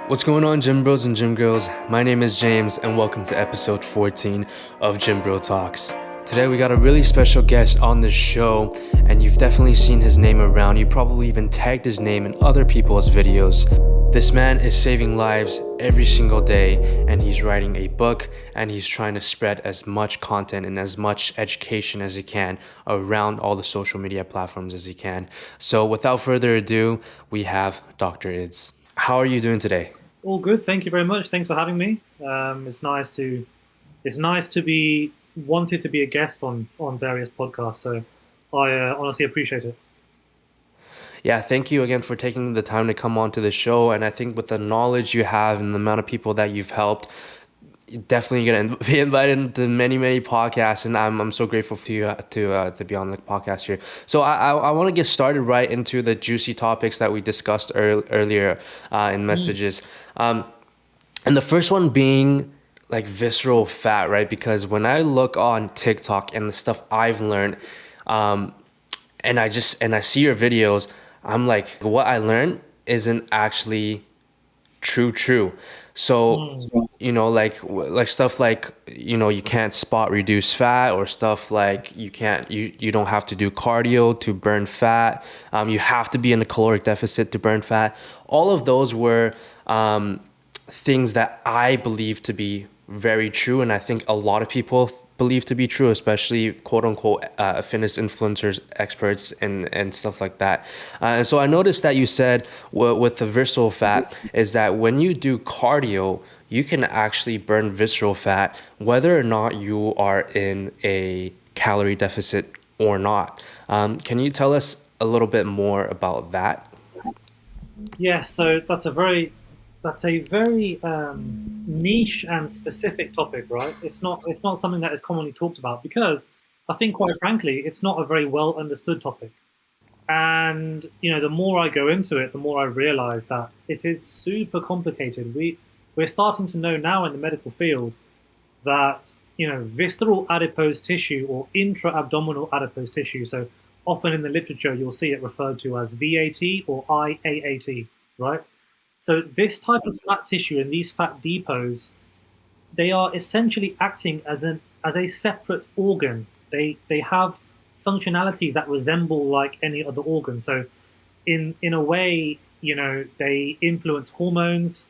What's going on, Gym Bros and Gym Girls? My name is James, and welcome to episode 14 of Gym Bro Talks. Today we got a really special guest on the show, and you've definitely seen his name around. You probably even tagged his name in other people's videos. This man is saving lives every single day, and he's writing a book, and he's trying to spread as much content and as much education as he can around all the social media platforms as he can. So without further ado, we have Dr. Ids. How are you doing today? All good. Thank you very much. Thanks for having me. It's nice to be wanted to be a guest on various podcasts. So I honestly appreciate it. Yeah, thank you again for taking the time to come on to the show. And I think with the knowledge you have and the amount of people that you've helped, you're definitely gonna be invited to many podcasts, and I'm so grateful for you to be on the podcast here. So I want to get started right into the juicy topics that we discussed earlier in messages, and the first one being like visceral fat, right? Because when I look on TikTok and the stuff I've learned, and I see your videos, I'm like, what I learned isn't actually true. So, like stuff like, you can't spot reduce fat, or stuff like you don't have to do cardio to burn fat. You have to be in a caloric deficit to burn fat. All of those were things that I believe to be very true, and I think a lot of people believe to be true, especially quote unquote fitness influencers, experts, and stuff like that. And so I noticed that you said with the visceral fat is that when you do cardio, you can actually burn visceral fat whether or not you are in a calorie deficit or not. Can you tell us a little bit more about that? Yes. So that's a very niche and specific topic, right? It's not something that is commonly talked about because I think, quite frankly, it's not a very well understood topic. And the more I go into it, the more I realize that it is super complicated. We're starting to know now in the medical field that visceral adipose tissue or intra-abdominal adipose tissue. So often in the literature you'll see it referred to as VAT or IAAT, right? So this type of fat tissue and these fat depots, they are essentially acting as a separate organ. They have functionalities that resemble like any other organ. So in a way, they influence hormones.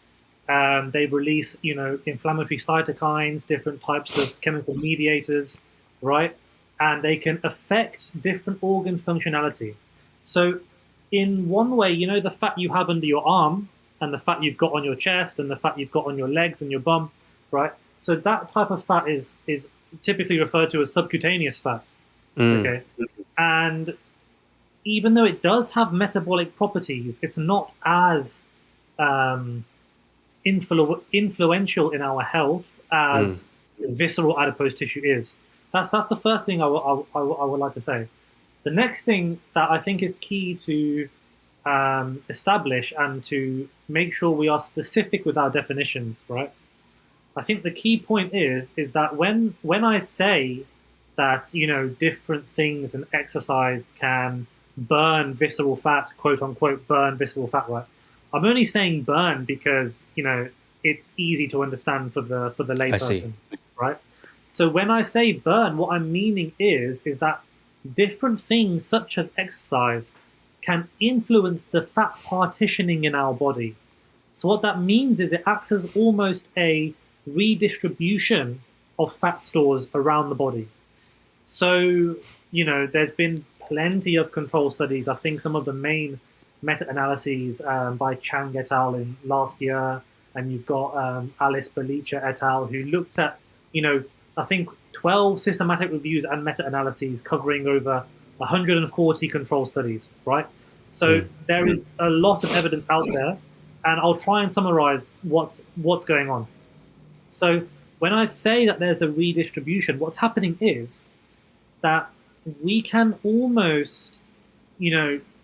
They release inflammatory cytokines, different types of chemical mediators, right? And they can affect different organ functionality. So in one way, the fat you have under your arm and the fat you've got on your chest and the fat you've got on your legs and your bum, right? So that type of fat is typically referred to as subcutaneous fat. Okay. And even though it does have metabolic properties, it's not as influential in our health as visceral adipose tissue is. That's the first thing I would like to say. The next thing that I think is key to establish and to make sure we are specific with our definitions, right? I think the key point is that when I say that different things and exercise can burn visceral fat, quote unquote, burn visceral fat, right? I'm only saying burn because it's easy to understand for the layperson, right? So when I say burn, what I'm meaning is that different things such as exercise can influence the fat partitioning in our body. So what that means is it acts as almost a redistribution of fat stores around the body. So, there's been plenty of control studies. I think some of the main meta-analyses by Chang et al. In last year, and you've got Alice Belicha et al. Who looked at, I think 12 systematic reviews and meta-analyses covering over 140 control studies, right? So there is a lot of evidence out there, and I'll try and summarize what's going on. So when I say that there's a redistribution, what's happening is that we can almost,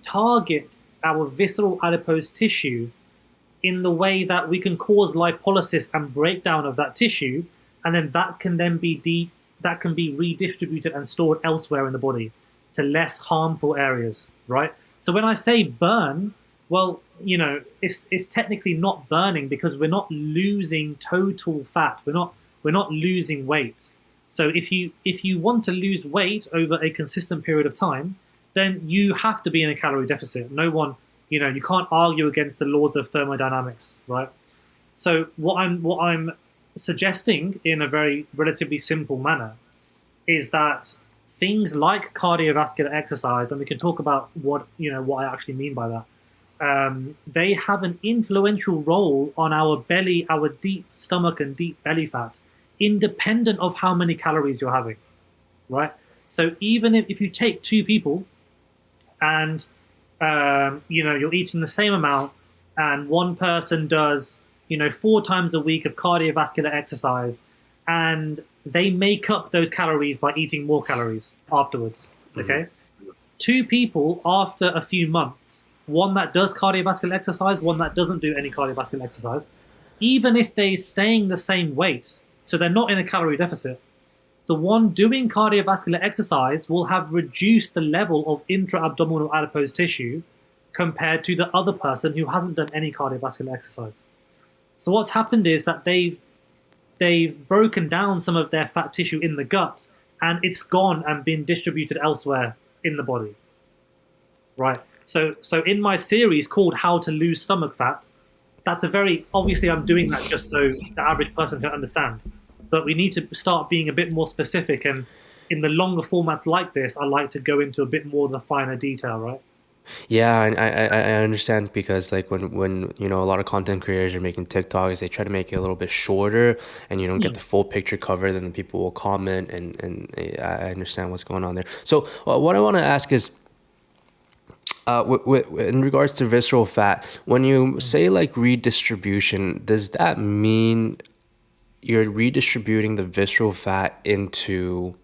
target our visceral adipose tissue in the way that we can cause lipolysis and breakdown of that tissue, and then that can be redistributed and stored elsewhere in the body to less harmful areas, right? So when I say burn, well, it's technically not burning because we're not losing total fat. We're not losing weight. So if you want to lose weight over a consistent period of time, then you have to be in a calorie deficit. No one, you can't argue against the laws of thermodynamics, right? So what I'm suggesting in a very relatively simple manner is that things like cardiovascular exercise, and we can talk about what I actually mean by that. They have an influential role on our belly, our deep stomach and deep belly fat, independent of how many calories you're having, right? So even if you take two people and you're eating the same amount, and one person does 4 times a week of cardiovascular exercise, and they make up those calories by eating more calories afterwards. Okay, two people after a few months, one that does cardiovascular exercise, one that doesn't do any cardiovascular exercise, even if they're staying the same weight, so they're not in a calorie deficit, the one doing cardiovascular exercise will have reduced the level of intra-abdominal adipose tissue compared to the other person who hasn't done any cardiovascular exercise. So what's happened is that they've broken down some of their fat tissue in the gut, and it's gone and been distributed elsewhere in the body, right? So in my series called How to Lose Stomach Fat, that's a very, obviously I'm doing that just so the average person can understand, but we need to start being a bit more specific, and in the longer formats like this, I like to go into a bit more of the finer detail, right? Yeah, and I understand because like when a lot of content creators are making TikToks, they try to make it a little bit shorter and you don't get the full picture cover, then the people will comment and I understand what's going on there. So what I want to ask is in regards to visceral fat, when you say like redistribution, does that mean you're redistributing the visceral fat into,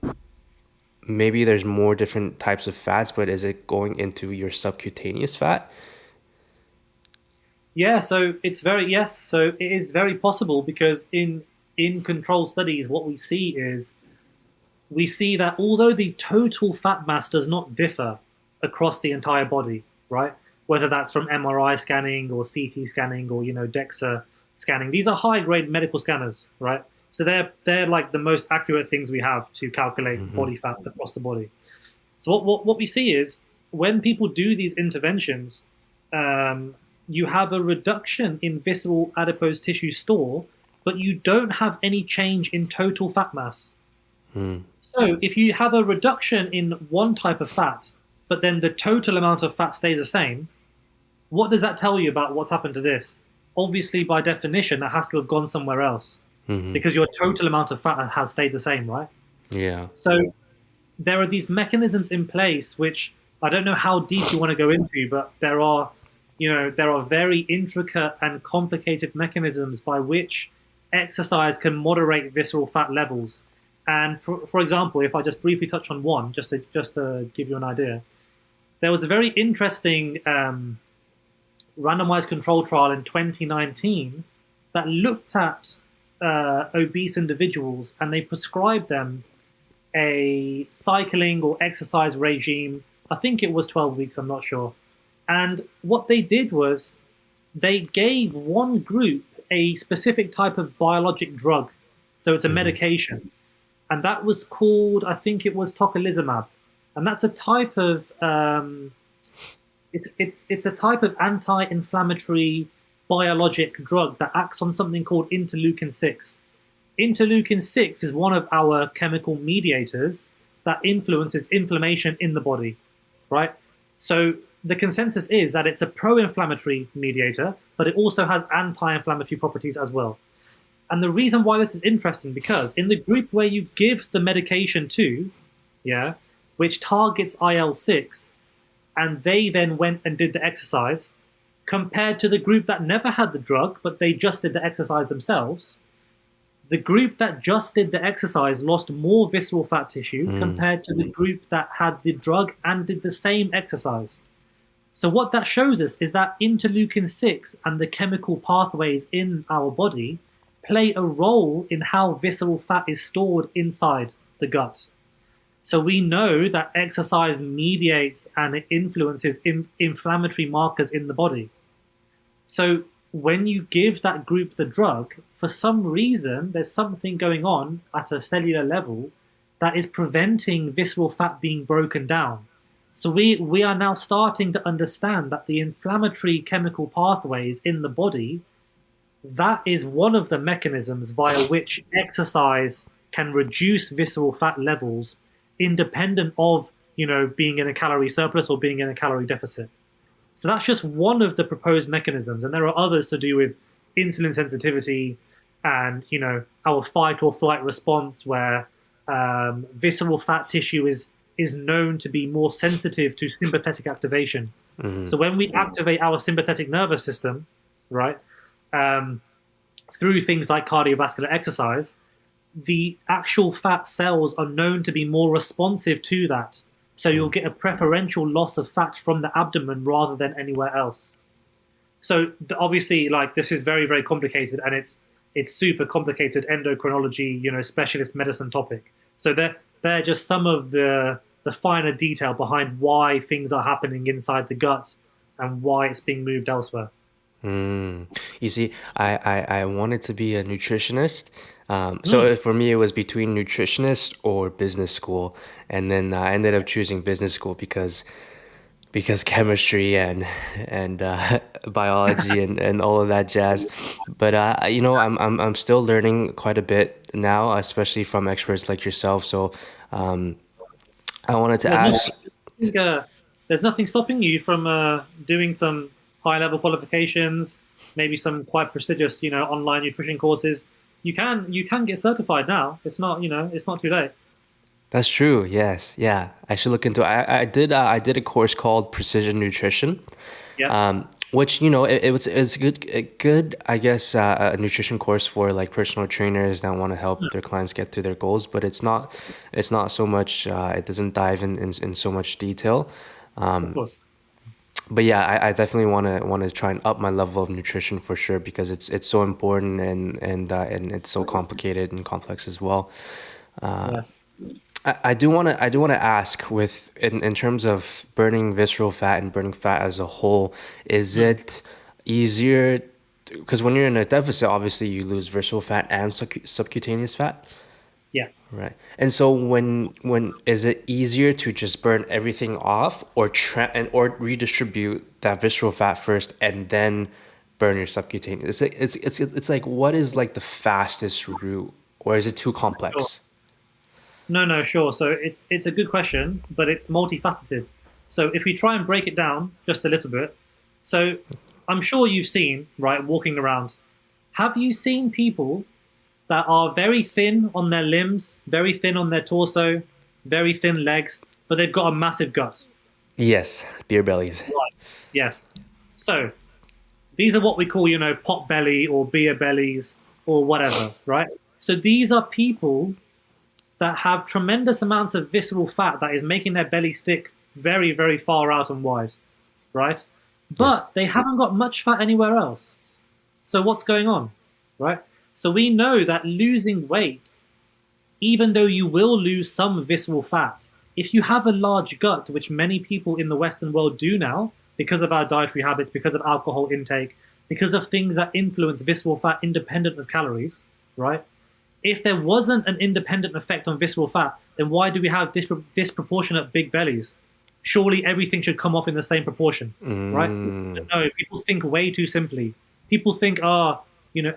maybe there's more different types of fats, but is it going into your subcutaneous fat? Yeah, so so it is very possible because in controlled studies, what we see that although the total fat mass does not differ across the entire body, right? Whether that's from MRI scanning or CT scanning or DEXA scanning, these are high grade medical scanners, right? So they're like the most accurate things we have to calculate body fat across the body. So what we see is when people do these interventions, you have a reduction in visceral adipose tissue store, but you don't have any change in total fat mass. So if you have a reduction in one type of fat, but then the total amount of fat stays the same, what does that tell you about what's happened to this? Obviously, by definition, that has to have gone somewhere else because your total amount of fat has stayed the same, right? Yeah. So there are these mechanisms in place, which I don't know how deep you want to go into, but there are very intricate and complicated mechanisms by which exercise can moderate visceral fat levels. And for example, if I just briefly touch on one, just to give you an idea, there was a very interesting randomized control trial in 2019 that looked at obese individuals, and they prescribed them a cycling or exercise regime. I think it was 12 weeks, I'm not sure. And what they did was they gave one group a specific type of biologic drug. So it's a medication. And that was called, I think it was tocilizumab. And that's a type of, it's a type of anti-inflammatory biologic drug that acts on something called interleukin-6. Interleukin-6 is one of our chemical mediators that influences inflammation in the body, right? So the consensus is that it's a pro-inflammatory mediator, but it also has anti-inflammatory properties as well. And the reason why this is interesting, because in the group where you give the medication to, which targets IL-6, and they then went and did the exercise, compared to the group that never had the drug, but they just did the exercise themselves, the group that just did the exercise lost more visceral fat tissue compared to the group that had the drug and did the same exercise. So what that shows us is that interleukin-6 and the chemical pathways in our body play a role in how visceral fat is stored inside the gut. So we know that exercise mediates and it influences inflammatory markers in the body. So when you give that group the drug, for some reason, there's something going on at a cellular level that is preventing visceral fat being broken down. So we are now starting to understand that the inflammatory chemical pathways in the body, that is one of the mechanisms via which exercise can reduce visceral fat levels independent of, being in a calorie surplus or being in a calorie deficit. So that's just one of the proposed mechanisms, and there are others to do with insulin sensitivity and our fight or flight response, where visceral fat tissue is known to be more sensitive to sympathetic activation. So when we activate our sympathetic nervous system, right, through things like cardiovascular exercise, the actual fat cells are known to be more responsive to that. So you'll get a preferential loss of fat from the abdomen rather than anywhere else. So obviously, like, this is very, very complicated, and it's super complicated endocrinology, specialist medicine topic. So they're just some of the finer detail behind why things are happening inside the gut and why it's being moved elsewhere. You see, I wanted to be a nutritionist. So for me, it was between nutritionist or business school, and then I ended up choosing business school because chemistry and biology and all of that jazz. But I'm still learning quite a bit now, especially from experts like yourself. So I wanted to There's ask. nothing, there's nothing stopping you from doing some high level qualifications, maybe some quite prestigious, online nutrition courses. You can get certified now. It's not too late. That's true. Yes. Yeah. I should look into. I did a course called Precision Nutrition, Yeah, which it's a good I guess a nutrition course for like personal trainers that want to help their clients get to their goals. But it's not so much. It doesn't dive in so much detail. of course. But yeah, I definitely want to try and up my level of nutrition for sure because it's so important and it's so complicated and complex as well. Yes. I do want to ask with in terms of burning visceral fat and burning fat as a whole, is Mm. it easier because when you're in a deficit, obviously you lose visceral fat and subcutaneous fat, Yeah. right? And so when is it easier to just burn everything off or redistribute that visceral fat first and then burn your subcutaneous? It's like what is like the fastest route or is it too Sure. complex? No, no, sure. So it's a good question, but it's multifaceted. So if we try and break it down just a little bit, so I'm sure you've seen, right, walking around. Have you seen people that are very thin on their limbs, very thin on their torso, very thin legs, but they've got a massive gut? Yes, beer bellies. Right. Yes. So these are what we call, pot belly or beer bellies or whatever, right? So these are people that have tremendous amounts of visceral fat that is making their belly stick very, very far out and wide, right? Yes. But they haven't got much fat anywhere else. So what's going on, right? So we know that losing weight, even though you will lose some visceral fat, if you have a large gut, which many people in the Western world do now, because of our dietary habits, because of alcohol intake, because of things that influence visceral fat independent of calories, right? If there wasn't an independent effect on visceral fat, then why do we have disproportionate big bellies? Surely everything should come off in the same proportion, right? But Mm, no, people think way too simply. People think,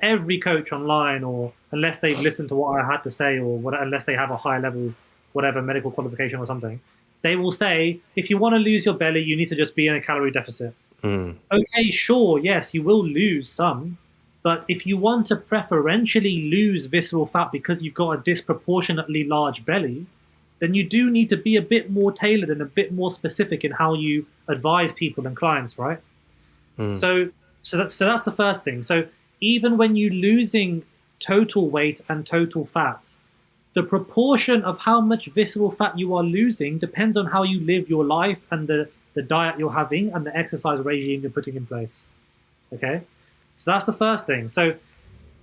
every coach online, or unless they've listened to what I had to say, or unless they have a high level, whatever medical qualification or something, they will say, if you want to lose your belly, you need to just be in a calorie deficit. mm, Okay, sure, yes, you will lose some, but if you want to preferentially lose visceral fat because you've got a disproportionately large belly, then you do need to be a bit more tailored and a bit more specific in how you advise people and clients, right? mm, So, so that's the first thing. So even when you're losing total weight and total fat, the proportion of how much visceral fat you are losing depends on how you live your life and the diet you're having and the exercise regime you're putting in place. Okay? So that's the first thing. So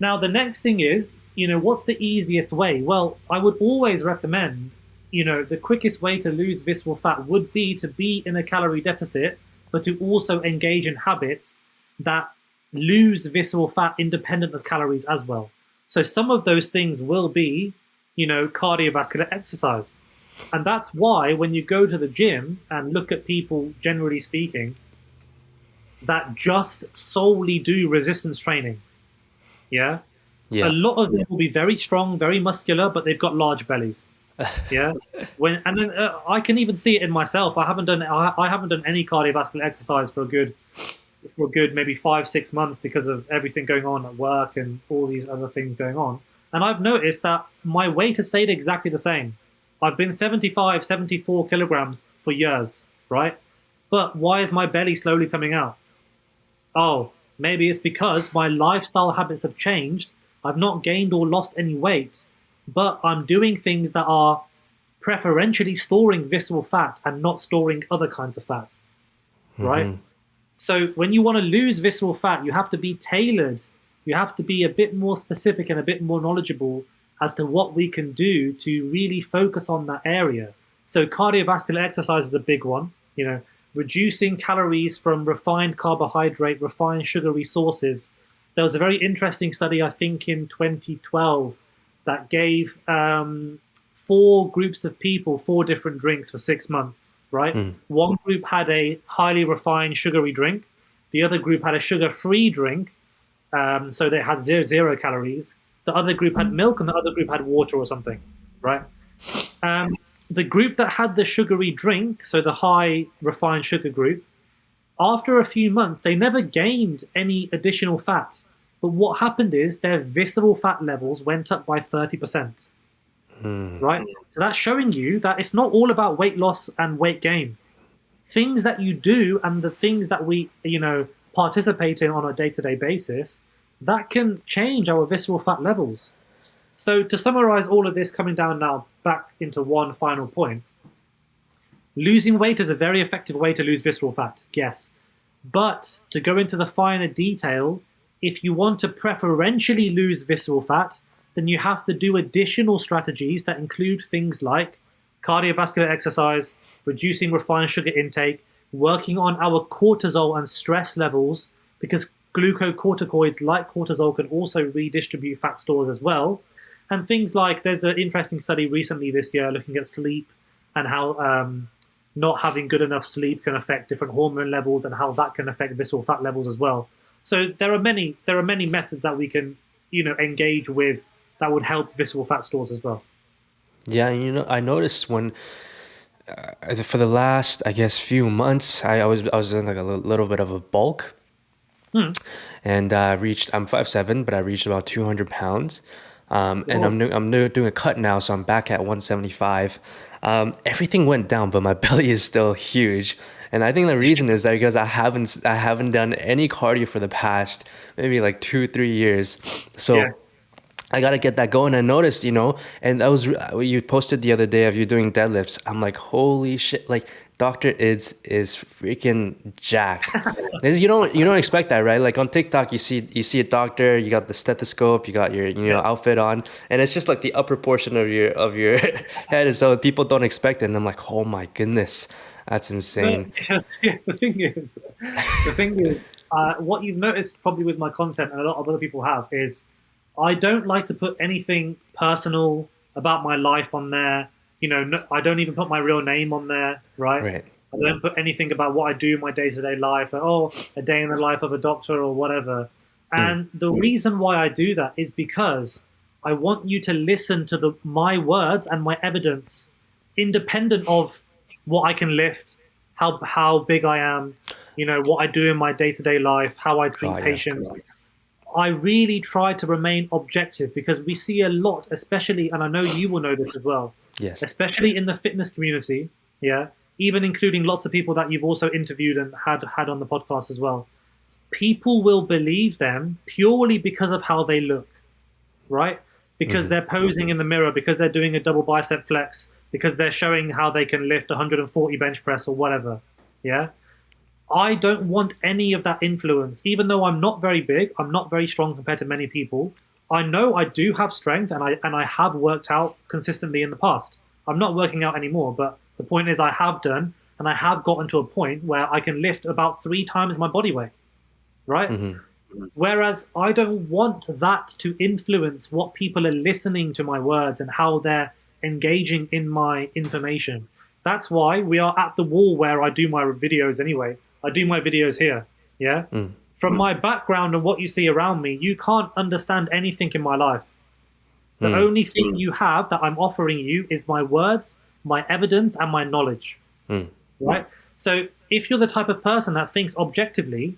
now the next thing is, what's the easiest way? Well, I would always recommend, the quickest way to lose visceral fat would be to be in a calorie deficit, but to also engage in habits that lose visceral fat independent of calories as well. So some of those things will be, cardiovascular exercise. And that's why when you go to the gym and look at people, generally speaking, that just solely do resistance training, yeah, a Yeah. lot of them will be very strong, very muscular, but they've got large bellies. Yeah. And then I can even see it in myself. I haven't done any cardiovascular exercise for a good maybe 5-6 months because of everything going on at work and all these other things going on. And I've noticed that my weight has stayed exactly the same. I've been 75, 74 kilograms for years, right? But why is my belly slowly coming out? Oh, maybe it's because my lifestyle habits have changed. I've not gained or lost any weight, but I'm doing things that are preferentially storing visceral fat and not storing other kinds of fat, right? So when you want to lose visceral fat, you have to be tailored. You have to be a bit more specific and a bit more knowledgeable as to what we can do to really focus on that area. So cardiovascular exercise is a big one, reducing calories from refined carbohydrate, refined sugary sources. There was a very interesting study, I think in 2012, that gave 4 groups of people 4 different drinks for 6 months, right? One group had a highly refined sugary drink. The other group had a sugar-free drink, so they had zero calories. The other group had milk, and the other group had water or something, right? The group that had the sugary drink, so the high refined sugar group, after a few months, they never gained any additional fat. But what happened is their visceral fat levels went up by 30%. Right? So that's showing you that it's not all about weight loss and weight gain. Things that you do and the things that we, participate in on a day-to-day basis, that can change our visceral fat levels. So to summarize all of this, coming down now back into one final point, losing weight is a very effective way to lose visceral fat, yes. But to go into the finer detail, if you want to preferentially lose visceral fat, then you have to do additional strategies that include things like cardiovascular exercise, reducing refined sugar intake, working on our cortisol and stress levels, because glucocorticoids like cortisol can also redistribute fat stores as well. And things like, there's an interesting study recently this year looking at sleep and how not having good enough sleep can affect different hormone levels and how that can affect visceral fat levels as well. So there are many methods that we can, engage with that would help visceral fat stores as well. Yeah, I noticed when for the last, I guess, few months, I was in like a little bit of a bulk, and I'm 5'7", but I reached about 200 pounds. And I'm doing a cut now, so I'm back at 175. Everything went down, but my belly is still huge. And I think the reason is that because I haven't done any cardio for the past maybe like 2-3 years. So Yes. I gotta get that going. I noticed, and that was you posted the other day of you doing deadlifts. I'm like, holy shit! Like Dr. Ids is freaking jacked. You don't expect that, right? Like on TikTok, you see a doctor, you got the stethoscope, you got your outfit on, and it's just like the upper portion of your head, so people don't expect it. And I'm like, oh my goodness, that's insane. The thing is, what you've noticed probably with my content, and a lot of other people have, is I don't like to put anything personal about my life on there. I don't even put my real name on there, right? Right. I don't put anything about what I do in my day-to-day life, like, a day in the life of a doctor or whatever. And the reason why I do that is because I want you to listen to my words and my evidence, independent of what I can lift, how big I am, what I do in my day-to-day life, how I treat patients. I really try to remain objective because we see a lot, especially, and I know you will know this as well, Yes. especially in the fitness community, even including lots of people that you've also interviewed and had on the podcast as well. People will believe them purely because of how they look, right? Because they're posing in the mirror, because they're doing a double bicep flex, because they're showing how they can lift 140 bench press or whatever, I don't want any of that influence. Even though I'm not very big, I'm not very strong compared to many people, I know I do have strength, and I have worked out consistently in the past. I'm not working out anymore, but the point is I have done, and I have gotten to a point where I can lift about 3 times my body weight, right? Whereas I don't want that to influence what people are listening to my words and how they're engaging in my information. That's why we are at the wall where I do my videos anyway. I do my videos here. Yeah. Mm. From my background and what you see around me, you can't understand anything in my life. The Mm. only thing you have that I'm offering you is my words, my evidence, and my knowledge. Mm. Right? So if you're the type of person that thinks objectively,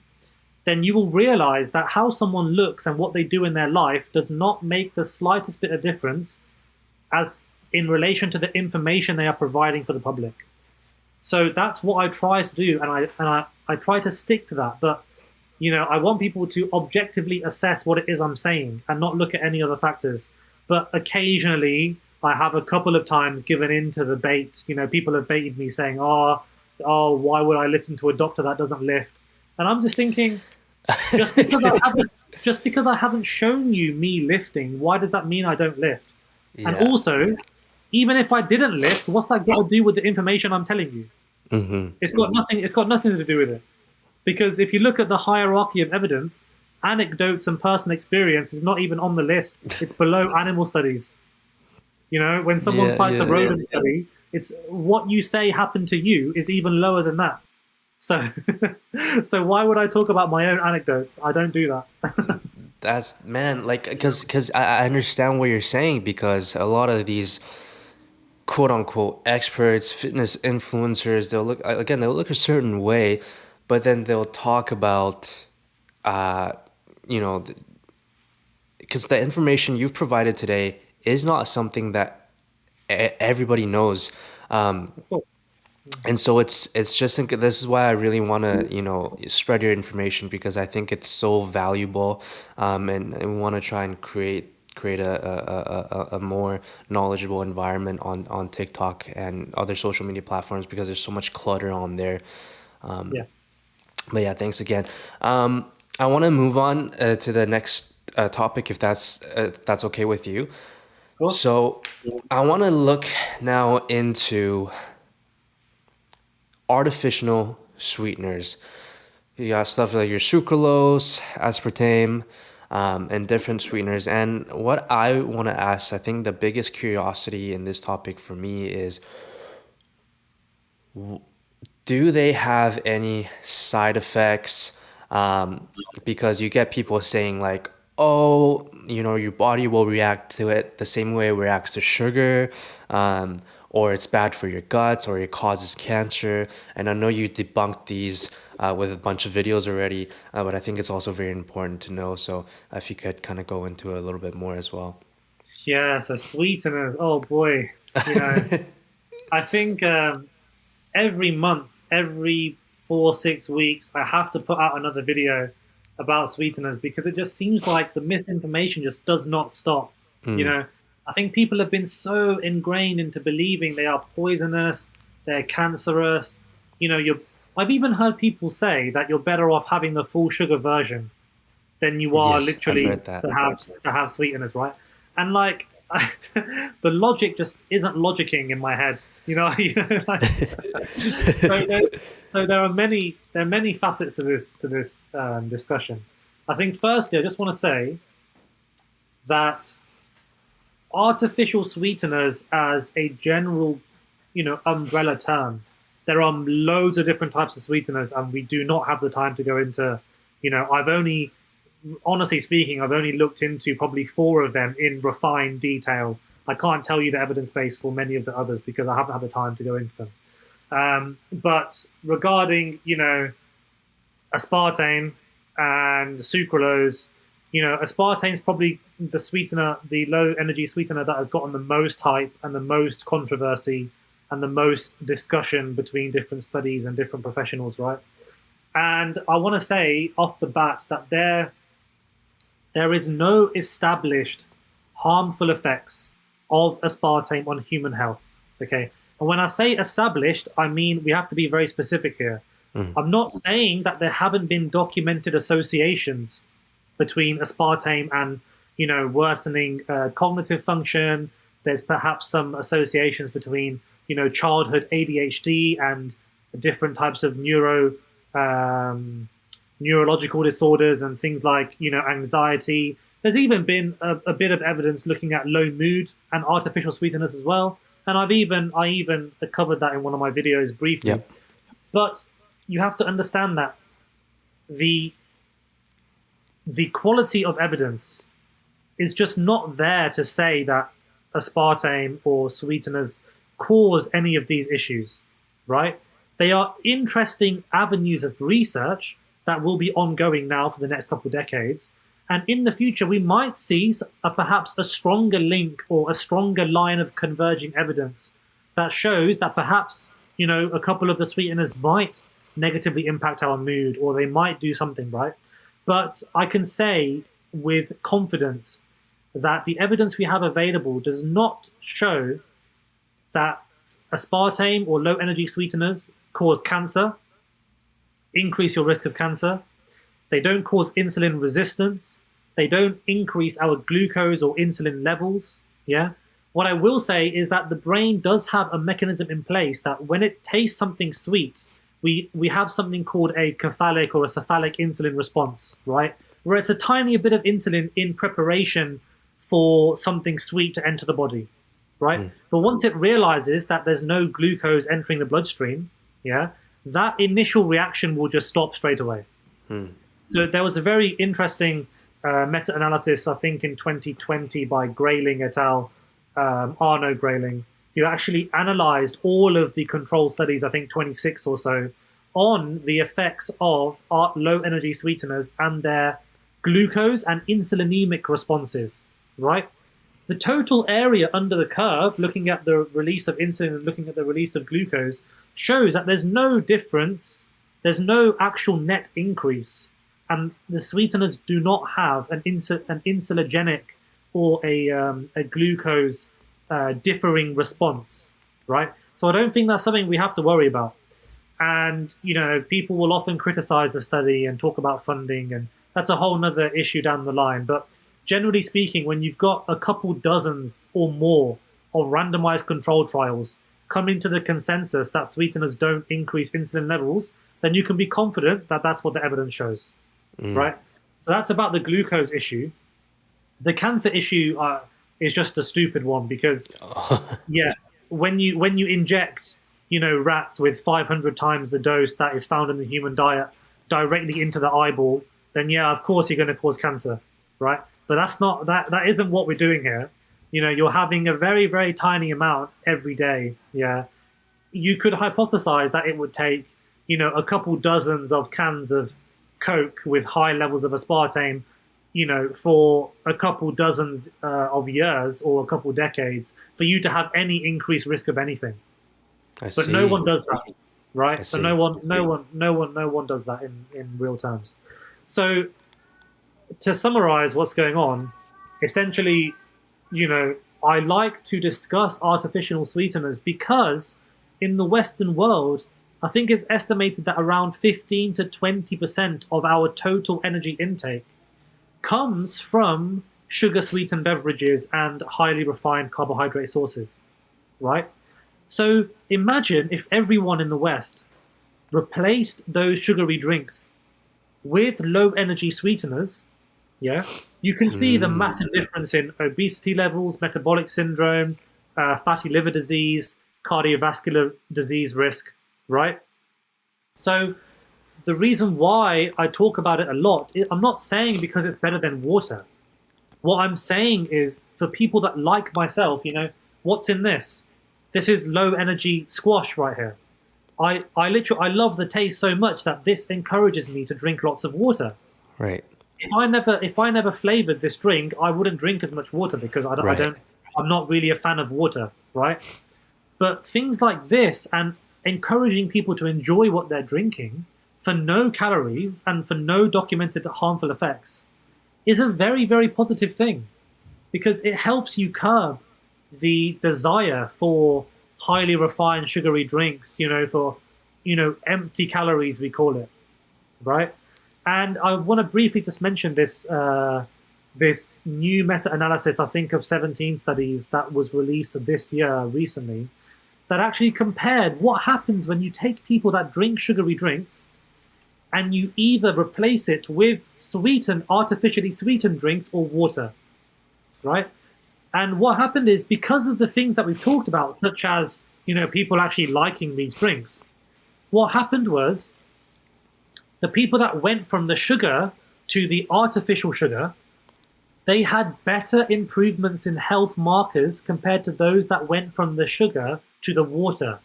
then you will realize that how someone looks and what they do in their life does not make the slightest bit of difference as in relation to the information they are providing for the public. So that's what I try to do, and I try to stick to that. But I want people to objectively assess what it is I'm saying and not look at any other factors. But occasionally, I have a couple of times given in to the bait. People have baited me saying, "Oh, why would I listen to a doctor that doesn't lift?" And I'm just thinking, just because I haven't shown you me lifting, why does that mean I don't lift? And Yeah. also, even if I didn't lift, what's that got to do with the information I'm telling you? Mm-hmm. It's got nothing. It's got nothing to do with it. Because if you look at the hierarchy of evidence, anecdotes and personal experience is not even on the list. It's below animal studies. When someone Yeah. cites a Yeah. rodent study, it's what you say happened to you is even lower than that. So, so why would I talk about my own anecdotes? I don't do that. That's man, like, because I understand what you're saying, because a lot of these quote unquote experts, fitness influencers, they'll look a certain way, but then they'll talk about, uh, you know, because the information you've provided today is not something that everybody knows. And so it's just this is why I really want to spread your information, because I think it's so valuable, and we want to try and create a more knowledgeable environment on TikTok and other social media platforms, because there's so much clutter on there. Yeah. But yeah, thanks again. I want to move on to the next topic, if that's okay with you. Cool. So I want to look now into artificial sweeteners. You got stuff like your sucralose, aspartame, and different sweeteners. And what I want to ask, I think the biggest curiosity in this topic for me is, do they have any side effects? Because you get people saying like, oh, your body will react to it the same way it reacts to sugar, or it's bad for your guts, or it causes cancer. And I know you debunked these with a bunch of videos already, but I think it's also very important to know. So if you could kind of go into it a little bit more as well. Yeah. So sweeteners. Oh boy. I think every month, every 4 6 weeks, I have to put out another video about sweeteners, because it just seems like the misinformation just does not stop. I think people have been so ingrained into believing they are poisonous, they're cancerous. I've even heard people say that you're better off having the full sugar version than you are Yes, I've literally read that. to have sweeteners, right? And like the logic just isn't logicking in my head, like, so there are many facets to this discussion. I think firstly, I just want to say that artificial sweeteners as a general, umbrella term, there are loads of different types of sweeteners, and we do not have the time to go into. Honestly speaking, I've only looked into probably 4 of them in refined detail. I can't tell you the evidence base for many of the others because I haven't had the time to go into them. But regarding, aspartame and sucralose, aspartame is probably the sweetener, the low energy sweetener that has gotten the most hype and the most controversy and the most discussion between different studies and different professionals, right? And I want to say off the bat that there is no established harmful effects of aspartame on human health. Okay. And when I say established, I mean we have to be very specific here. I'm not saying that there haven't been documented associations between aspartame and, worsening cognitive function. There's perhaps some associations between, childhood ADHD and different types of neurological disorders and things like, anxiety. There's even been a bit of evidence looking at low mood and artificial sweeteners as well. And I even covered that in one of my videos briefly. Yep. But you have to understand that the quality of evidence is just not there to say that aspartame or sweeteners cause any of these issues, right? They are interesting avenues of research that will be ongoing now for the next couple of decades. And in the future, we might see perhaps a stronger link or a stronger line of converging evidence that shows that perhaps, a couple of the sweeteners might negatively impact our mood, or they might do something, right? But I can say with confidence that the evidence we have available does not show that aspartame or low energy sweeteners cause cancer, increase your risk of cancer. They don't cause insulin resistance. They don't increase our glucose or insulin levels. Yeah. What I will say is that the brain does have a mechanism in place that when it tastes something sweet, we have something called a cephalic or a cephalic insulin response, right? Where it's a tiny bit of insulin in preparation for something sweet to enter the body, right? But once it realizes that there's no glucose entering the bloodstream, yeah, that initial reaction will just stop straight away. So there was a very interesting meta-analysis, I think in 2020 by Grayling et al., Arno Grayling, who actually analyzed all of the control studies, I think 26 or so, on the effects of low energy sweeteners and their glucose and insulinemic responses, right? The total area under the curve, looking at the release of insulin and looking at the release of glucose, shows that there's no difference, there's no actual net increase, and the sweeteners do not have an insulinogenic or a glucose differing response, right? So I don't think that's something we have to worry about. And, people will often criticize the study and talk about funding, and that's a whole nother issue down the line. But generally speaking, when you've got a couple dozens or more of randomized control trials coming to the consensus that sweeteners don't increase insulin levels, then you can be confident that that's what the evidence shows, right? So that's about the glucose issue. The cancer issue is just a stupid one because, yeah, when you inject, rats with 500 times the dose that is found in the human diet directly into the eyeball, then yeah, of course you're going to cause cancer, right? But that isn't what we're doing here. You're having a very, very tiny amount every day. Yeah, you could hypothesize that it would take, a couple dozens of cans of Coke with high levels of aspartame, for a couple dozens of years or a couple decades for you to have any increased risk of anything. But no one does that, right? So no one does that in real terms. So to summarize what's going on, essentially, I like to discuss artificial sweeteners because in the Western world, I think it's estimated that around 15 to 20% of our total energy intake comes from sugar-sweetened beverages and highly refined carbohydrate sources, right? So imagine if everyone in the West replaced those sugary drinks with low-energy sweeteners, yeah, you can see the massive difference in obesity levels, metabolic syndrome, fatty liver disease, cardiovascular disease risk, right? So the reason why I talk about it a lot, I'm not saying because it's better than water. What I'm saying is for people that like myself, what's in this? This is low energy squash right here. I love the taste so much that this encourages me to drink lots of water. Right. If I never flavored this drink, I wouldn't drink as much water because I'm not really a fan of water, right? But things like this and encouraging people to enjoy what they're drinking for no calories and for no documented harmful effects is a very, very positive thing because it helps you curb the desire for highly refined sugary drinks, for, empty calories, we call it, right? And I want to briefly just mention this this new meta-analysis, I think of 17 studies that was released this year recently, that actually compared what happens when you take people that drink sugary drinks and you either replace it with artificially sweetened drinks or water, right? And what happened is, because of the things that we've talked about, such as, people actually liking these drinks, what happened was the people that went from the sugar to the artificial sugar, they had better improvements in health markers compared to those that went from the sugar to the water.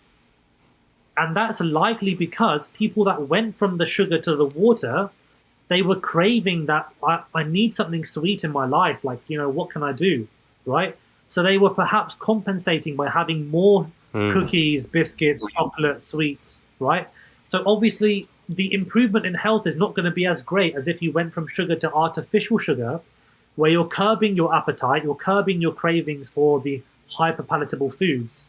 And that's likely because people that went from the sugar to the water, they were craving that, I need something sweet in my life. Like, what can I do? Right? So they were perhaps compensating by having more cookies, biscuits, chocolate, sweets, right? So obviously the improvement in health is not going to be as great as if you went from sugar to artificial sugar, where you're curbing your appetite, you're curbing your cravings for the hyperpalatable foods.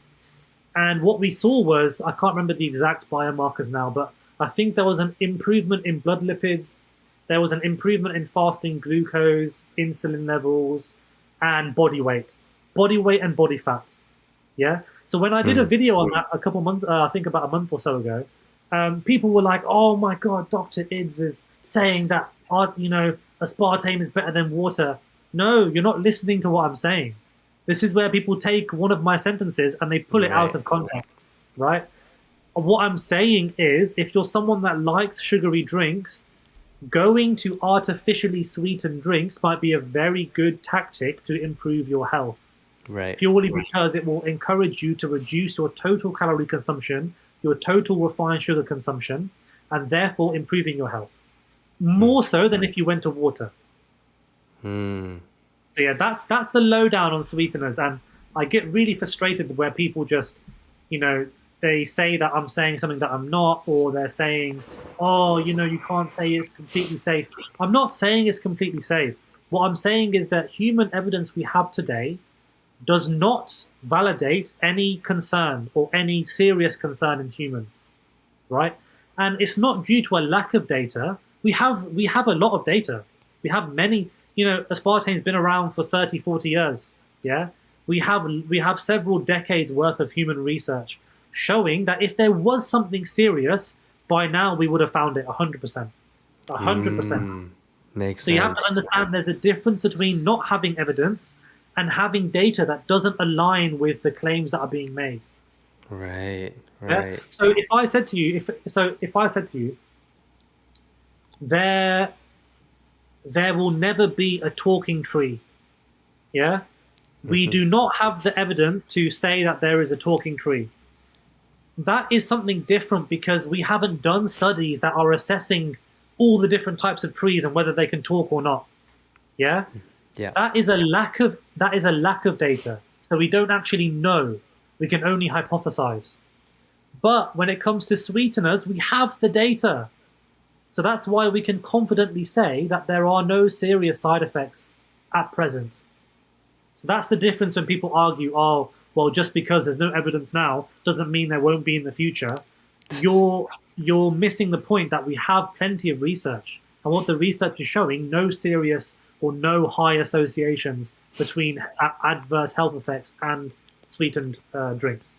And what we saw was, I can't remember the exact biomarkers now, but I think there was an improvement in blood lipids, there was an improvement in fasting glucose, insulin levels, and body weight and body fat. Yeah. So when I did a video on that a couple months, I think about a month or so ago, people were like, "Oh my God, Dr. Ids is saying that, aspartame is better than water." No, you're not listening to what I'm saying. This is where people take one of my sentences and they pull it out of context, right? What I'm saying is, if you're someone that likes sugary drinks, going to artificially sweetened drinks might be a very good tactic to improve your health. Right. Purely because it will encourage you to reduce your total calorie consumption, your total refined sugar consumption, and therefore improving your health. More so than if you went to water. So yeah, that's the lowdown on sweeteners. And I get really frustrated where people just, they say that I'm saying something that I'm not, or they're saying, "Oh, you can't say it's completely safe." I'm not saying it's completely safe. What I'm saying is that human evidence we have today does not validate any concern or any serious concern in humans, right? And it's not due to a lack of data. We have a lot of data. We have many, aspartame's been around for 30, 40 years. Yeah. We have several decades worth of human research showing that if there was something serious, by now we would have found it 100%. 100%. Makes So you sense. have to understand there's a difference between not having evidence and having data that doesn't align with the claims that are being made. Right. Yeah? So if I said to you, there will never be a talking tree. Yeah? We do not have the evidence to say that there is a talking tree. That is something different because we haven't done studies that are assessing all the different types of trees and whether they can talk or not. Yeah? Yeah. That is a lack of data. So we don't actually know. We can only hypothesize. But when it comes to sweeteners, we have the data. So that's why we can confidently say that there are no serious side effects at present. So that's the difference when people argue, "Oh, well, just because there's no evidence now doesn't mean there won't be in the future." You're missing the point that we have plenty of research. And what the research is showing, no serious or no high associations between adverse health effects and sweetened drinks.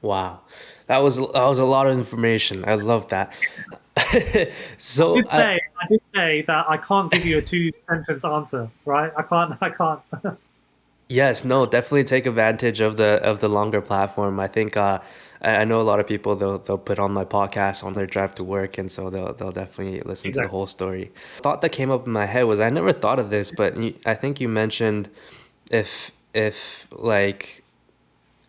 Wow, that was a lot of information. I love that. So I did say that I can't give you a 2-sentence answer, right? I can't. yes, no, definitely take advantage of the longer platform. I think I know a lot of people they'll put on my podcast on their drive to work, and so they'll definitely listen to the whole story. Thought that came up in my head was I never thought of this, but I think you mentioned if like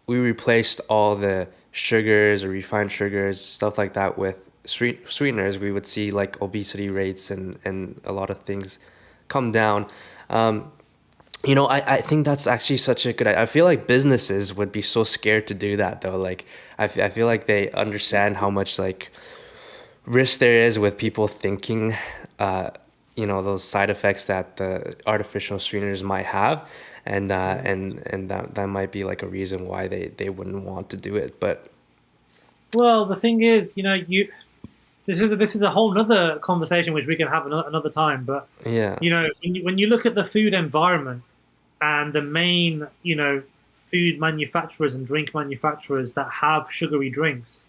we replaced all the sugars or refined sugars, stuff like that, with sweeteners, we would see like obesity rates and a lot of things come down. I think that's actually such a good idea. I feel like businesses would be so scared to do that though. Like I feel like they understand how much like risk there is with people thinking, those side effects that the artificial sweeteners might have, and that might be like a reason why they wouldn't want to do it. But Well, the thing is, this is a whole nother conversation which we can have another time. But yeah, when you look at the food environment and the main food manufacturers and drink manufacturers that have sugary drinks,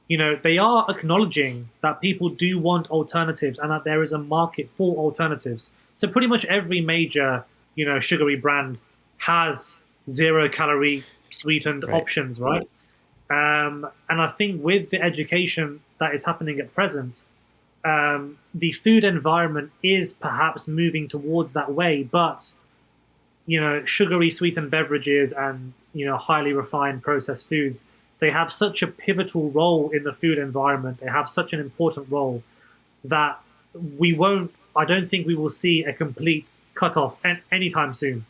they are acknowledging that people do want alternatives and that there is a market for alternatives. So pretty much every major, sugary brand has 0 calorie sweetened Right. options, right? And I think with the education that is happening at present, the food environment is perhaps moving towards that way, but sugary sweetened beverages and highly refined processed foods, they have such a pivotal role in the food environment. They have such an important role that we won't. I don't think we will see a complete cutoff anytime soon.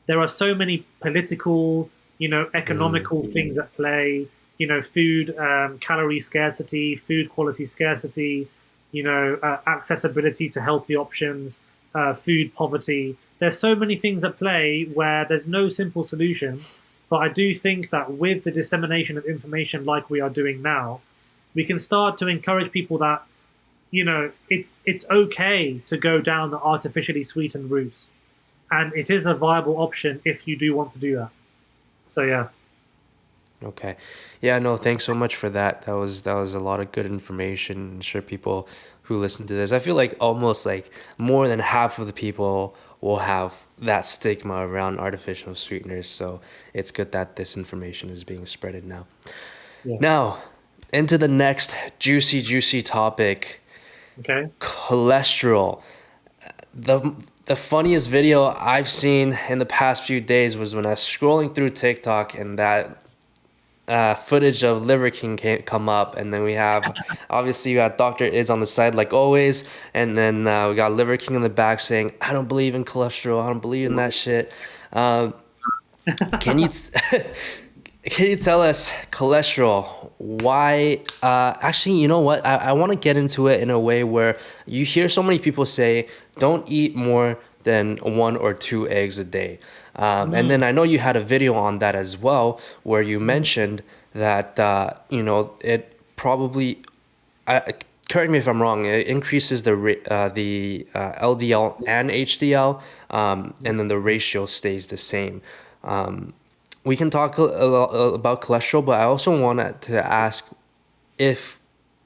There are so many political, economical things at play. Food calorie scarcity, food quality scarcity, accessibility to healthy options, food poverty. There's so many things at play where there's no simple solution. But I do think that with the dissemination of information like we are doing now, we can start to encourage people that, it's okay to go down the artificially sweetened route. And it is a viable option if you do want to do that. So, yeah. Okay. Yeah, no, thanks so much for that. That was a lot of good information. I'm sure people who listen to this, I feel like almost like more than half of the people will have that stigma around artificial sweeteners. So it's good that this information is being spreaded now. Yeah. Now, into the next juicy topic, Okay. cholesterol. The funniest video I've seen in the past few days was when I was scrolling through TikTok and that footage of Liver King come up, and then we have obviously you got Dr. Iz on the side like always, and then we got Liver King in the back saying, "I don't believe in cholesterol. I don't believe in that shit." Can you can you tell us cholesterol? Why? Actually, you know what? I want to get into it in a way where you hear so many people say, "Don't eat more than 1 or 2 eggs a day." And then I know you had a video on that as well, where you mentioned that it probably, correct me if I'm wrong, it increases the LDL and HDL, and then the ratio stays the same. We can talk a lot about cholesterol, but I also wanted to ask if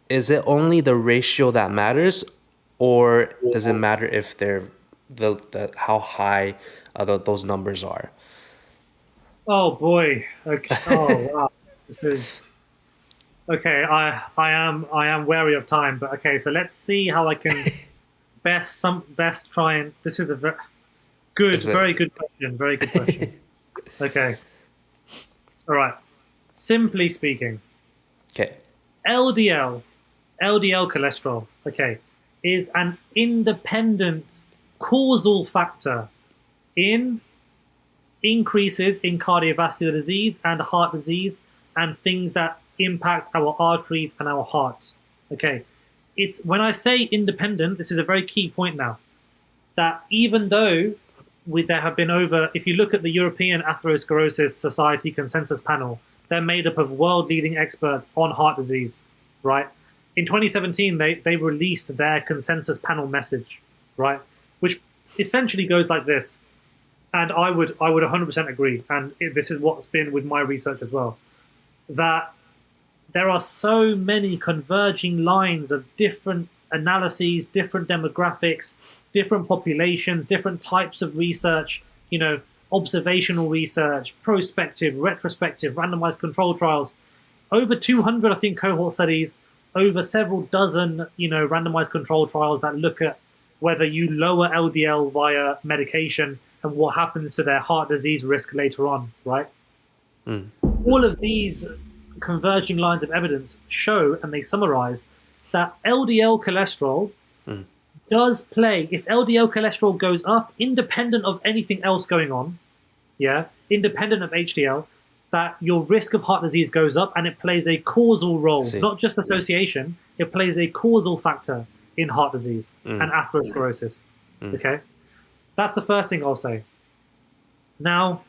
is it only the ratio that matters, or does it matter if they're the how high those numbers are? Oh boy. Okay. Oh wow. This is okay. I am wary of time, but okay. So let's see how I can best try and. This is a Is it very good question. Very good question. Okay. All right. Simply speaking, okay? LDL, LDL cholesterol, okay, is an independent causal factor in increases in cardiovascular disease and heart disease and things that impact our arteries and our hearts. Okay. It's when I say independent, this is a very key point now, that even though there have been if you look at the European Atherosclerosis Society consensus panel, they're made up of world-leading experts on heart disease, right? In 2017, they released their consensus panel message, right? Which essentially goes like this. And I would 100% agree, and this is what's been with my research as well, that there are so many converging lines of different analyses, different demographics, different populations, different types of research, observational research, prospective, retrospective, randomized control trials, over 200, I think, cohort studies, over several dozen, randomized control trials that look at whether you lower LDL via medication and what happens to their heart disease risk later on, right? All of these converging lines of evidence show, and they summarize, that LDL cholesterol does play, if LDL cholesterol goes up, independent of anything else going on, independent of HDL, that your risk of heart disease goes up, and it plays a causal role, not just association, it plays a causal factor in heart disease and atherosclerosis. Okay? That's the first thing I'll say. Now,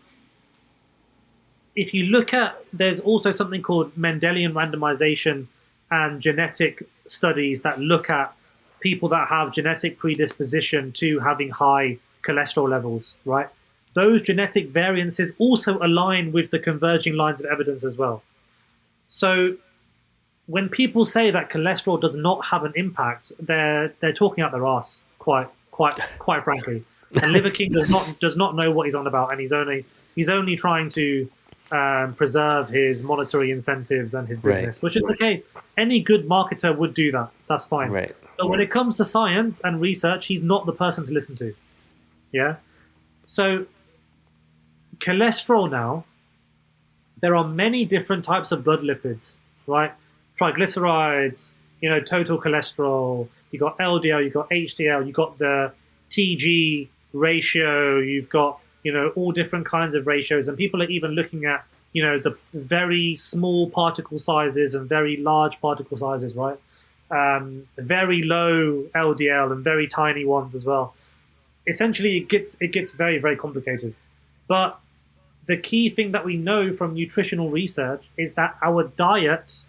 if you look at, there's also something called Mendelian randomization and genetic studies that look at people that have genetic predisposition to having high cholesterol levels, right? Those genetic variances also align with the converging lines of evidence as well. So when people say that cholesterol does not have an impact, they're talking out their ass, quite frankly. And Liver King does not know what he's on about, and he's only trying to preserve his monetary incentives and his business, which is okay. Any good marketer would do that. That's fine. Right. But when it comes to science and research, he's not the person to listen to. Yeah. So cholesterol now, there are many different types of blood lipids, right? Triglycerides, total cholesterol, you got LDL, you got HDL, you got the TG ratio, you've got, all different kinds of ratios. And people are even looking at, the very small particle sizes and very large particle sizes, right? Very low LDL and very tiny ones as well. Essentially, it gets very, very complicated. But the key thing that we know from nutritional research is that our diet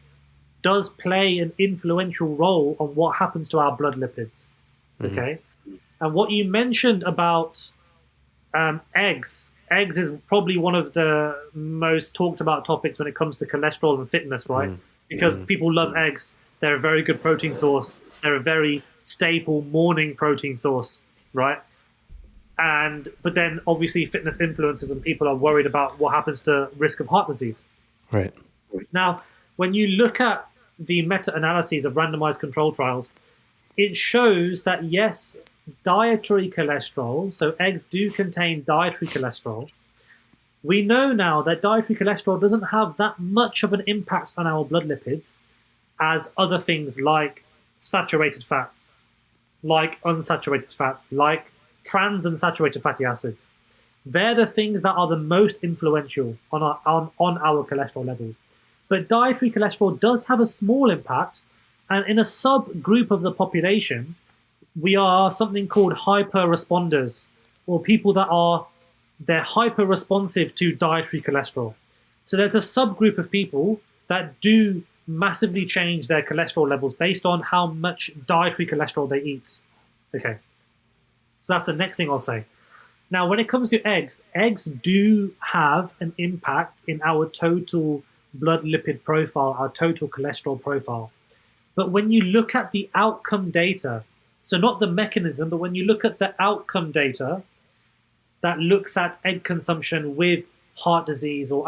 does play an influential role on what happens to our blood lipids. Okay. And what you mentioned about eggs is probably one of the most talked about topics when it comes to cholesterol and fitness, right? Because people love eggs. They're a very good protein source. They're a very staple morning protein source, right? But then obviously fitness influences and people are worried about what happens to risk of heart disease. Right. Now, when you look at the meta-analyses of randomized control trials, it shows that yes, dietary cholesterol, so eggs do contain dietary cholesterol. We know now that dietary cholesterol doesn't have that much of an impact on our blood lipids as other things like saturated fats, like unsaturated fats, like trans and saturated fatty acids. They're the things that are the most influential on our cholesterol levels. But dietary cholesterol does have a small impact, and in a subgroup of the population, we are something called hyper-responders, or people they're hyper-responsive to dietary cholesterol. So there's a subgroup of people that do massively change their cholesterol levels based on how much dietary cholesterol they eat. Okay. So that's the next thing I'll say. Now, when it comes to eggs do have an impact in our total blood lipid profile, our total cholesterol profile. But when you look at the outcome data, so not the mechanism, but when you look at the outcome data that looks at egg consumption with heart disease or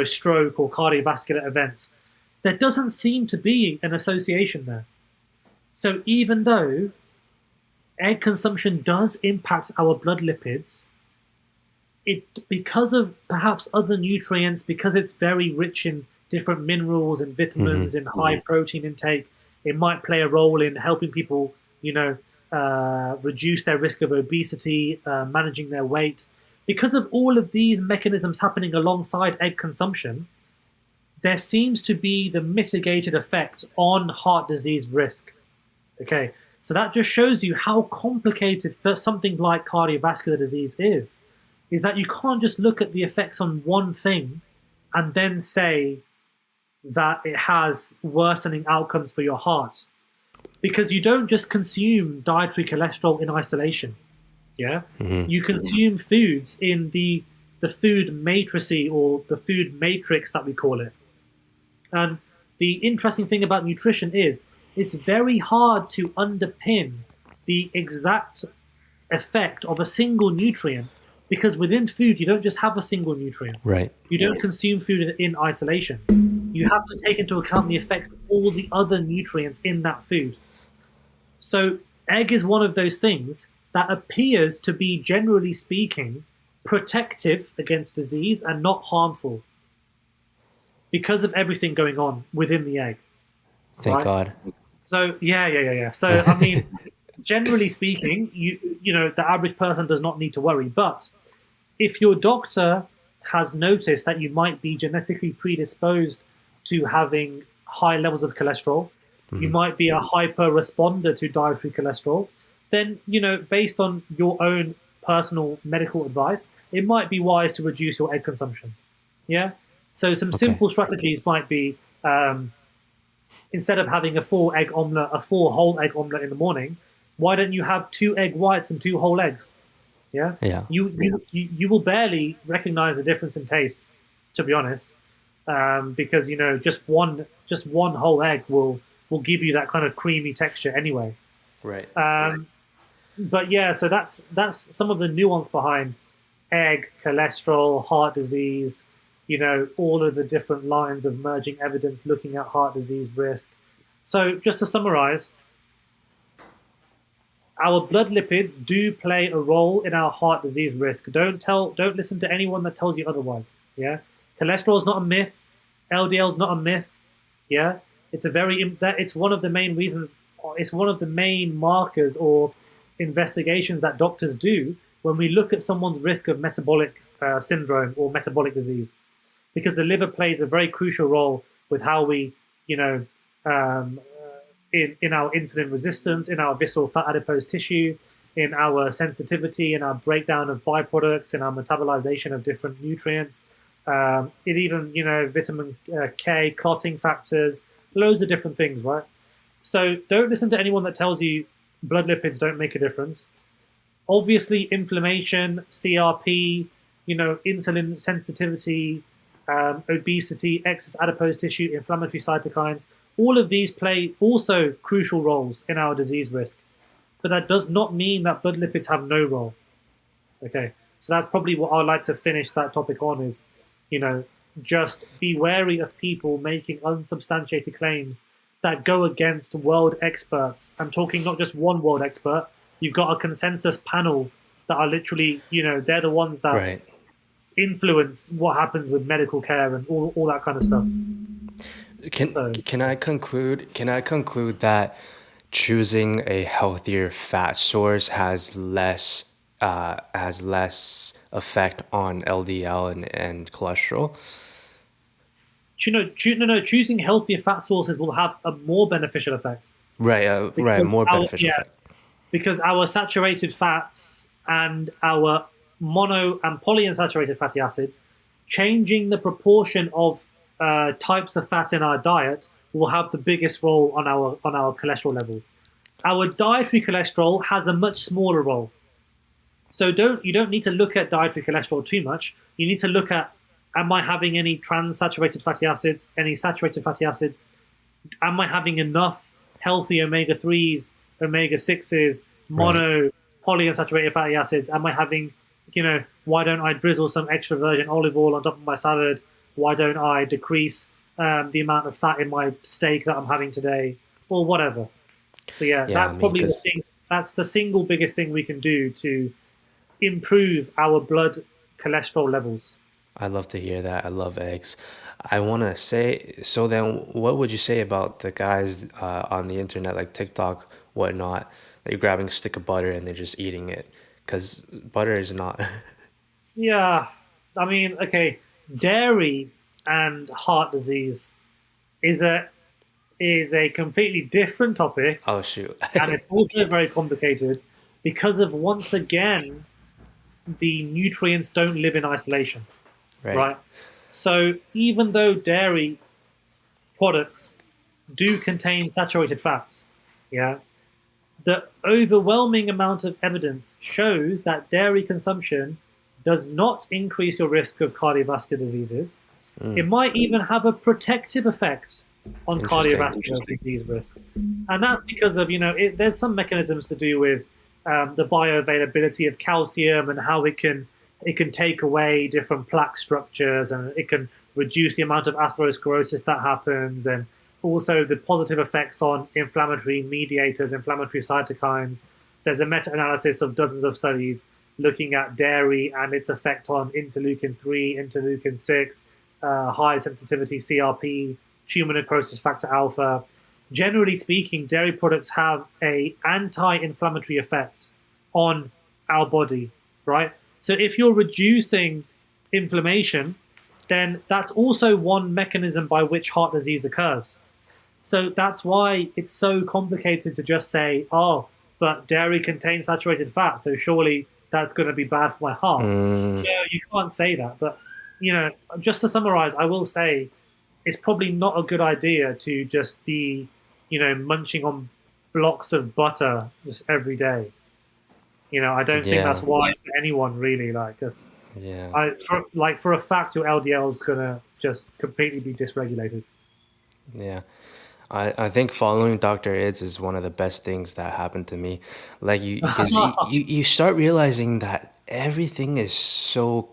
stroke or cardiovascular events, there doesn't seem to be an association there. So even though egg consumption does impact our blood lipids, because of perhaps other nutrients, because it's very rich in different minerals and vitamins and high protein intake, it might play a role in helping people, reduce their risk of obesity, managing their weight. Because of all of these mechanisms happening alongside egg consumption, there seems to be the mitigated effect on heart disease risk. Okay, so that just shows you how complicated something like cardiovascular disease is that you can't just look at the effects on one thing and then say that it has worsening outcomes for your heart. Because you don't just consume dietary cholesterol in isolation. Yeah? You consume foods in the food matrices, or the food matrix that we call it. And the interesting thing about nutrition is it's very hard to underpin the exact effect of a single nutrient, because within food, you don't just have a single nutrient. Right. You don't consume food in isolation. You have to take into account the effects of all the other nutrients in that food. So egg is one of those things that appears to be, generally speaking, protective against disease and not harmful because of everything going on within the egg. Thank God. So yeah. So I mean, generally speaking, the average person does not need to worry. But if your doctor has noticed that you might be genetically predisposed to having high levels of cholesterol, you might be a hyper responder to dietary cholesterol, then, based on your own personal medical advice, it might be wise to reduce your egg consumption. Yeah? So some simple strategies might be, instead of having a 4 whole egg omelet in the morning, why don't you have 2 egg whites and 2 whole eggs? Yeah? Yeah. You will barely recognize a difference in taste, to be honest. because just one whole egg will give you that kind of creamy texture anyway. Right. But yeah, so that's some of the nuance behind egg, cholesterol, heart disease, all of the different lines of merging evidence looking at heart disease risk. So just to summarize, our blood lipids do play a role in our heart disease risk. Don't listen to anyone that tells you otherwise. Yeah, cholesterol is not a myth. LDL is not a myth. Yeah, it's one of the main reasons. It's one of the main markers or investigations that doctors do when we look at someone's risk of metabolic syndrome or metabolic disease, because the liver plays a very crucial role with how we, you know, um, in our insulin resistance, in our visceral fat adipose tissue, in our sensitivity, in our breakdown of byproducts, in our metabolization of different nutrients. It even, vitamin K, clotting factors, loads of different things, right? So don't listen to anyone that tells you blood lipids don't make a difference. Obviously, inflammation, CRP, insulin sensitivity, obesity, excess adipose tissue, inflammatory cytokines, all of these play also crucial roles in our disease risk. But that does not mean that blood lipids have no role. Okay, so that's probably what I'd like to finish that topic on is, just be wary of people making unsubstantiated claims that go against world experts. I'm talking not just one world expert. You've got a consensus panel that are literally, they're the ones that Right. influence what happens with medical care and all that kind of stuff. Can So can I conclude? Can I conclude that choosing a healthier fat source has less effect on LDL and cholesterol? no, choosing healthier fat sources will have a more beneficial effect Right. Right. because More our beneficial yeah effect. because our saturated fats and our mono and polyunsaturated fatty acids, changing the proportion of types of fat in our diet will have the biggest role on our cholesterol levels. Our dietary cholesterol has a much smaller role. So you don't need to look at dietary cholesterol too much. You need to look at, am I having any trans-saturated fatty acids, any saturated fatty acids? Am I having enough healthy omega-3s, omega-6s, Right. mono, polyunsaturated fatty acids? Am I having, why don't I drizzle some extra virgin olive oil on top of my salad? Why don't I decrease the amount of fat in my steak that I'm having today? Or whatever. So yeah, Yeah. I that's mean, probably the because thing. That's the single biggest thing we can do to improve our blood cholesterol levels. I love to hear that. I love eggs. I want to say, so then what would you say about the guys on the internet, like TikTok, whatnot? They're grabbing a stick of butter and they're just eating it because butter is not. Yeah, I mean, okay, dairy and heart disease is a completely different topic, Oh, shoot. and it's also very complicated because of once again the nutrients don't live in isolation, Right. right? So even though dairy products do contain saturated fats, yeah, the overwhelming amount of evidence shows that dairy consumption does not increase your risk of cardiovascular diseases. It might even have a protective effect on Interesting. cardiovascular disease risk. And that's because of, there's some mechanisms to do with the bioavailability of calcium and how it can take away different plaque structures, and it can reduce the amount of atherosclerosis that happens, and also the positive effects on inflammatory mediators, inflammatory cytokines. There's a meta-analysis of dozens of studies looking at dairy and its effect on interleukin 3, interleukin 6, high sensitivity CRP, tumor necrosis factor alpha. Generally speaking, dairy products have a anti-inflammatory effect on our body, right? So if you're reducing inflammation, then that's also one mechanism by which heart disease occurs. So that's why it's so complicated to just say, oh, but dairy contains saturated fat, so surely that's going to be bad for my heart. Mm, No, you can't say that. But, just to summarize, I will say it's probably not a good idea to just be, munching on blocks of butter just every day. I don't think that's yeah. wise for anyone really. Like, 'cause Yeah. for a fact, your LDL is gonna just completely be dysregulated. Yeah. I think following Dr. Ids is one of the best things that happened to me. Like because you start realizing that everything is so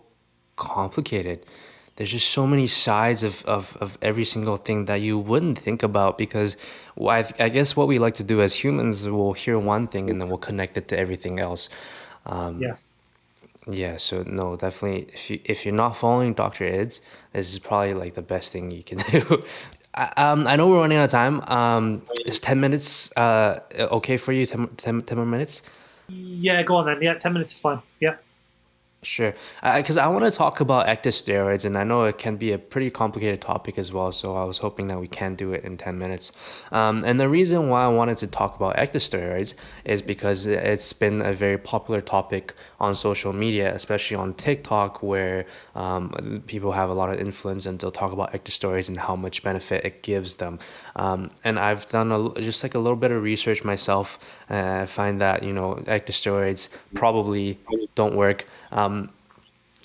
complicated. There's just so many sides of every single thing that you wouldn't think about because I guess what we like to do as humans, we'll hear one thing and then we'll connect it to everything else. Yes. Yeah, so no, definitely if you're not following Dr. Ids, this is probably like the best thing you can do. I know we're running out of time. Is 10 minutes okay for you? 10 more minutes? Yeah, go on then. Yeah, 10 minutes is fine. Yeah. Sure. Because I want to talk about ecdysteroids, and I know it can be a pretty complicated topic as well, so I was hoping that we can do it in 10 minutes. And the reason why I wanted to talk about ecdysteroids is because it's been a very popular topic on social media, especially on TikTok, where people have a lot of influence and they'll talk about ecdysteroids and how much benefit it gives them. And I've done just like a little bit of research myself, and I find that, ecdysteroids probably don't work.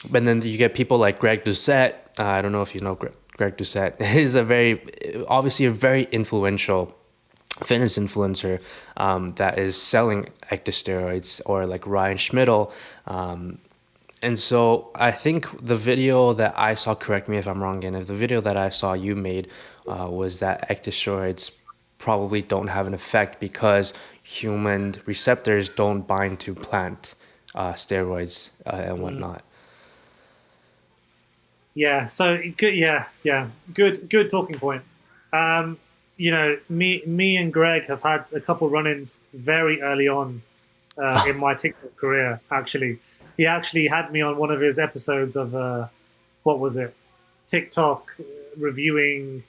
But then you get people like Greg Doucette. I don't know if you know Greg Doucette. He's obviously a very influential fitness influencer that is selling ecdysteroids, or like Ryan Schmidl. And so I think the video that I saw, correct me if I'm wrong, and if the video that I saw you made was that ecdysteroids probably don't have an effect because human receptors don't bind to plant steroids and whatnot. Yeah. So good. Yeah. Yeah. Good talking point. Um, me and Greg have had a couple run-ins very early on in my TikTok career. Actually, he actually had me on one of his episodes of what was it? TikTok reviewing,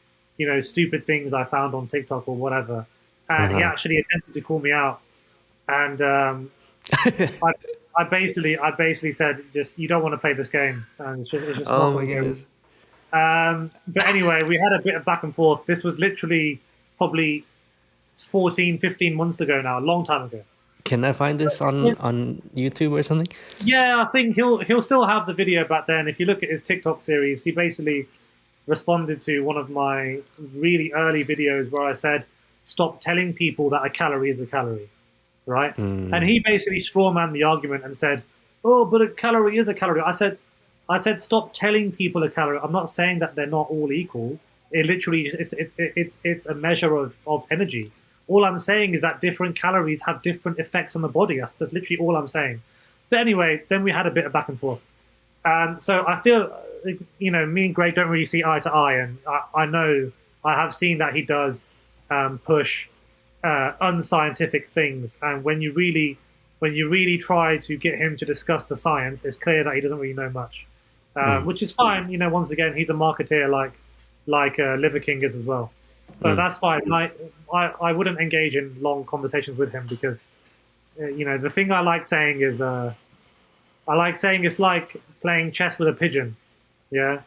stupid things I found on TikTok or whatever. And he Uh-huh. actually attempted to call me out, and I, I basically said, just you don't want to play this game, and it's just Oh not my going to go. goodness. But anyway, we had a bit of back and forth. This was literally probably 14, 15 months ago now, a long time ago. Can I find this on YouTube or something? Yeah, I think he'll still have the video back then. If you look at his TikTok series, he basically responded to one of my really early videos where I said, "Stop telling people that a calorie is a calorie," right? And he basically strawmanned the argument and said, "Oh, but a calorie is a calorie." I said, "Stop telling people a calorie. I'm not saying that they're not all equal. It literally it's a measure of energy. All I'm saying is that different calories have different effects on the body. That's literally all I'm saying." But anyway, then we had a bit of back and forth. So I feel, me and Greg don't really see eye to eye, and I know I have seen that he does push unscientific things, and when you really try to get him to discuss the science, it's clear that he doesn't really know much, which is fine. Once again, he's a marketeer like Liver King is as well, but that's fine. I wouldn't engage in long conversations with him because the thing I like saying is I like saying it's like playing chess with a pigeon. Yeah,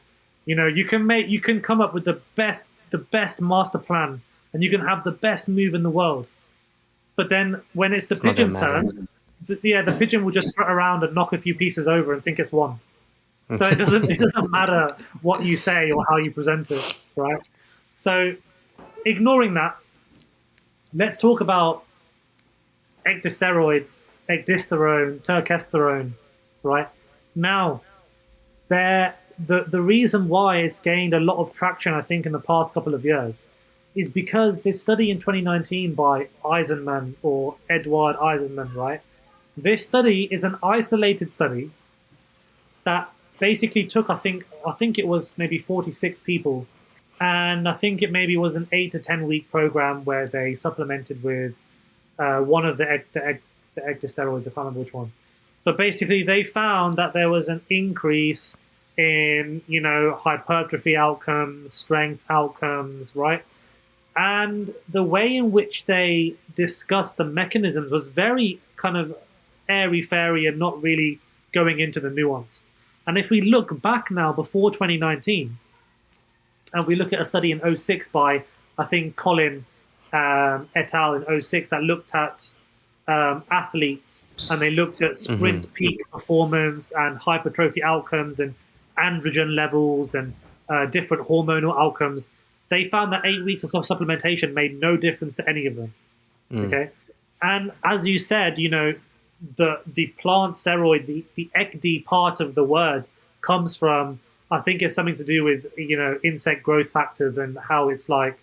you can come up with the best master plan, and you can have the best move in the world, but then when it's the It's not gonna pigeon's matter. turn, the pigeon will just strut around and knock a few pieces over and think it's won. So it doesn't matter what you say or how you present it, right? So ignoring that, let's talk about ecdysteroids, ecdysterone, turkesterone, right? Now, the reason why it's gained a lot of traction, I think, in the past couple of years, is because this study in 2019 by Eisenman, or Edward Eisenman, right? This study is an isolated study that basically took, I think it was maybe 46 people, and I think it maybe was an 8 to 10 week program where they supplemented with one of the ecdysteroids. I can't remember which one, but basically they found that there was an increase in hypertrophy outcomes, strength outcomes, right? And the way in which they discussed the mechanisms was very kind of airy fairy and not really going into the nuance. And if we look back now before 2019, and we look at a study in '06 by, I think, Colin et al. In '06 that looked at athletes, and they looked at sprint peak performance and hypertrophy outcomes and androgen levels and different hormonal outcomes. They found that 8 weeks of supplementation made no difference to any of them. Okay, and as you said, the plant steroids, the ecdy part of the word comes from, I think it's something to do with insect growth factors and how it's like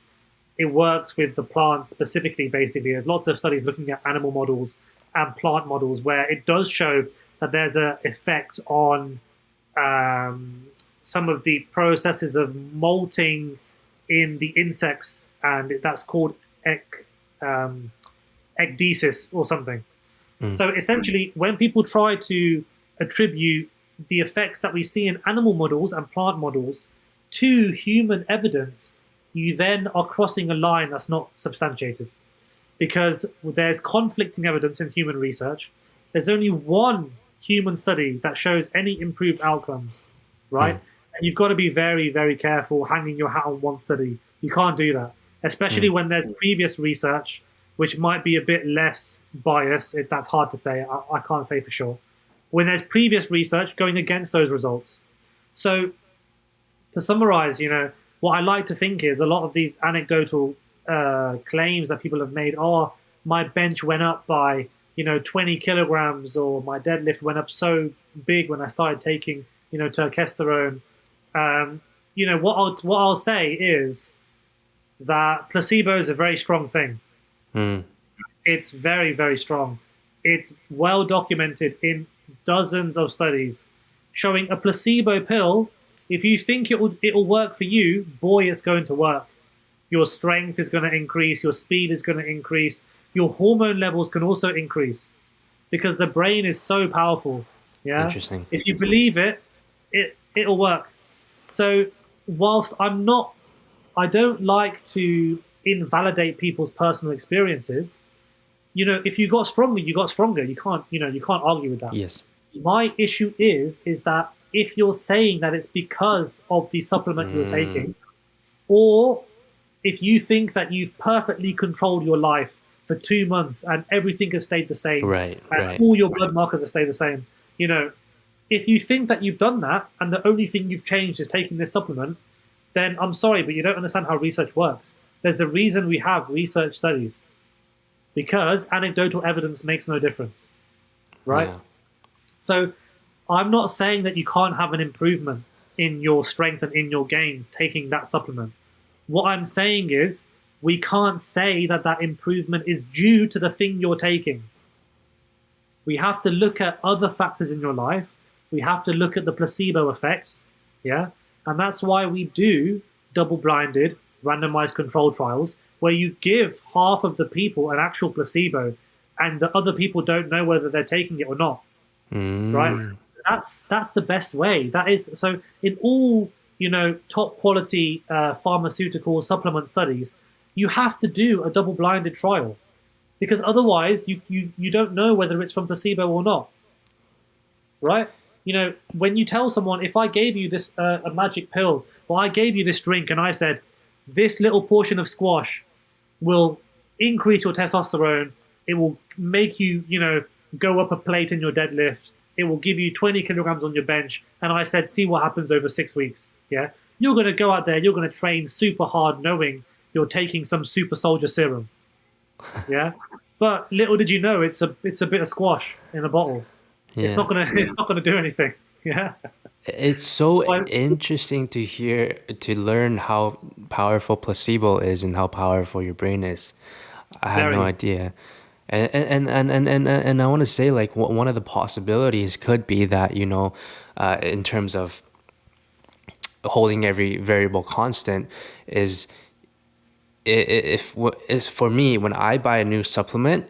it works with the plant specifically. Basically, there's lots of studies looking at animal models and plant models where it does show that there's an effect on some of the processes of molting in the insects, and that's called ecdysis or something. So essentially, when people try to attribute the effects that we see in animal models and plant models to human evidence, you then are crossing a line that's not substantiated, because there's conflicting evidence in human research. There's only one human study that shows any improved outcomes, right? And you've got to be very, very careful hanging your hat on one study. You can't do that, especially when there's previous research which might be a bit less biased. That's hard to say. I can't say for sure. When there's previous research going against those results. So to summarize, what I like to think is a lot of these anecdotal claims that people have made, my bench went up by 20 kilograms, or my deadlift went up so big when I started taking testosterone. What I'll say is that placebo is a very strong thing. It's very, very strong. It's well documented in dozens of studies showing a placebo pill. If you think it will work for you, boy, it's going to work. Your strength is going to increase. Your speed is going to increase. Your hormone levels can also increase because the brain is so powerful. Yeah. Interesting. If you believe it'll work. So whilst I don't like to invalidate people's personal experiences. If you got stronger, you got stronger. You can't argue with that. Yes. My issue is that if you're saying that it's because of the supplement you're taking, or if you think that you've perfectly controlled your life for 2 months and everything has stayed the same, right, all your blood markers have stayed the same, if you think that you've done that and the only thing you've changed is taking this supplement, then I'm sorry, but you don't understand how research works. There's a reason we have research studies, because anecdotal evidence makes no difference, right? Yeah. So I'm not saying that you can't have an improvement in your strength and in your gains taking that supplement. What I'm saying is we can't say that improvement is due to the thing you're taking. We have to look at other factors in your life. We have to look at the placebo effects, yeah? And that's why we do double-blinded, randomized control trials where you give half of the people an actual placebo and the other people don't know whether they're taking it or not, right? So that's the best way. That is, so in all top quality pharmaceutical supplement studies, you have to do a double-blinded trial, because otherwise you don't know whether it's from placebo or not, right? When you tell someone, if I gave you this a magic pill, or I gave you this drink and I said, this little portion of squash will increase your testosterone, it will make you, go up a plate in your deadlift, it will give you 20 kilograms on your bench, and I said, see what happens over 6 weeks, yeah? You're going to go out there, you're going to train super hard knowing you're taking some super soldier serum, yeah? But little did you know, it's a bit of squash in a bottle. Yeah. It's not gonna do anything. Yeah. It's so interesting to learn how powerful placebo is and how powerful your brain is. I had no idea. And I want to say, like, one of the possibilities could be that, in terms of holding every variable constant, is for me, when I buy a new supplement,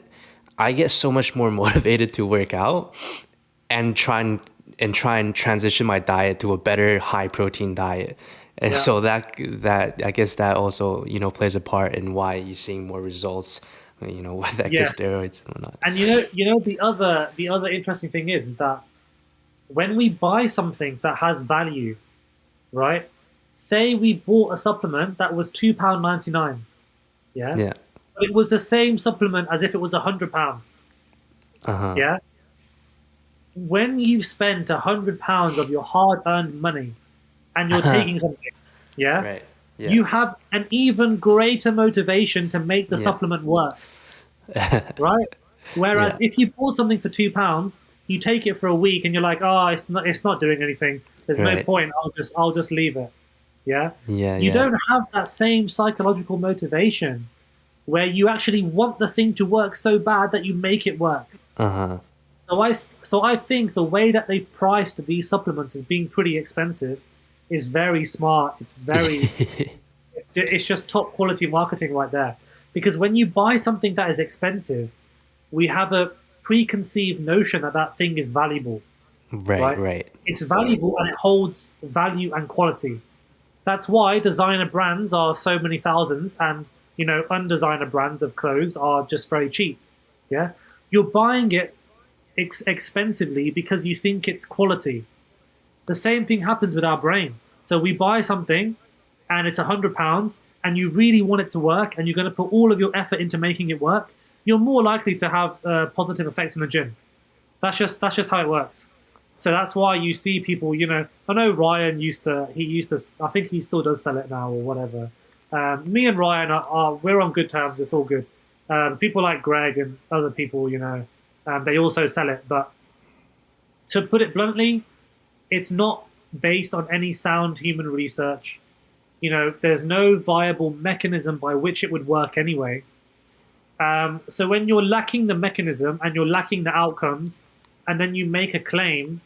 I get so much more motivated to work out and try and transition my diet to a better high protein diet. And so that I guess that also, plays a part in why you're seeing more results, with ecdysteroids and whatnot. And the other interesting thing is that when we buy something that has value, right? Say we bought a supplement that was £2.99. Yeah. Yeah. But it was the same supplement as if it was £100. Yeah. When you've spent £100 of your hard-earned money and you're taking something yeah, Right. you Yeah. have an even greater motivation to make the Yeah. supplement work, right? Whereas Yeah. if you bought something for £2, you take it for a week and you're like, oh, it's not doing anything. There's no Right. point. I'll just leave it. Yeah. Yeah. You Yeah. don't have that same psychological motivation where you actually want the thing to work so bad that you make it work. Uh-huh. So I think the way that they've priced these supplements as being pretty expensive is very smart. It's just top quality marketing right there. Because when you buy something that is expensive, we have a preconceived notion that that thing is valuable, Right. right? Right. It's valuable and it holds value and quality. That's why designer brands are so many thousands, and undesigner brands of clothes are just very cheap. Yeah, you're buying it expensively because you think it's quality. The same thing happens with our brain. So we buy something, and it's £100, and you really want it to work, and you're going to put all of your effort into making it work. You're more likely to have positive effects in the gym. That's just how it works. So that's why you see people. I know Ryan used to. He used to. I think he still does sell it now or whatever. Me and Ryan we're on good terms. It's all good. People like Greg and other people, they also sell it. But to put it bluntly, it's not based on any sound human research. There's no viable mechanism by which it would work anyway. So when you're lacking the mechanism and you're lacking the outcomes, and then you make a claim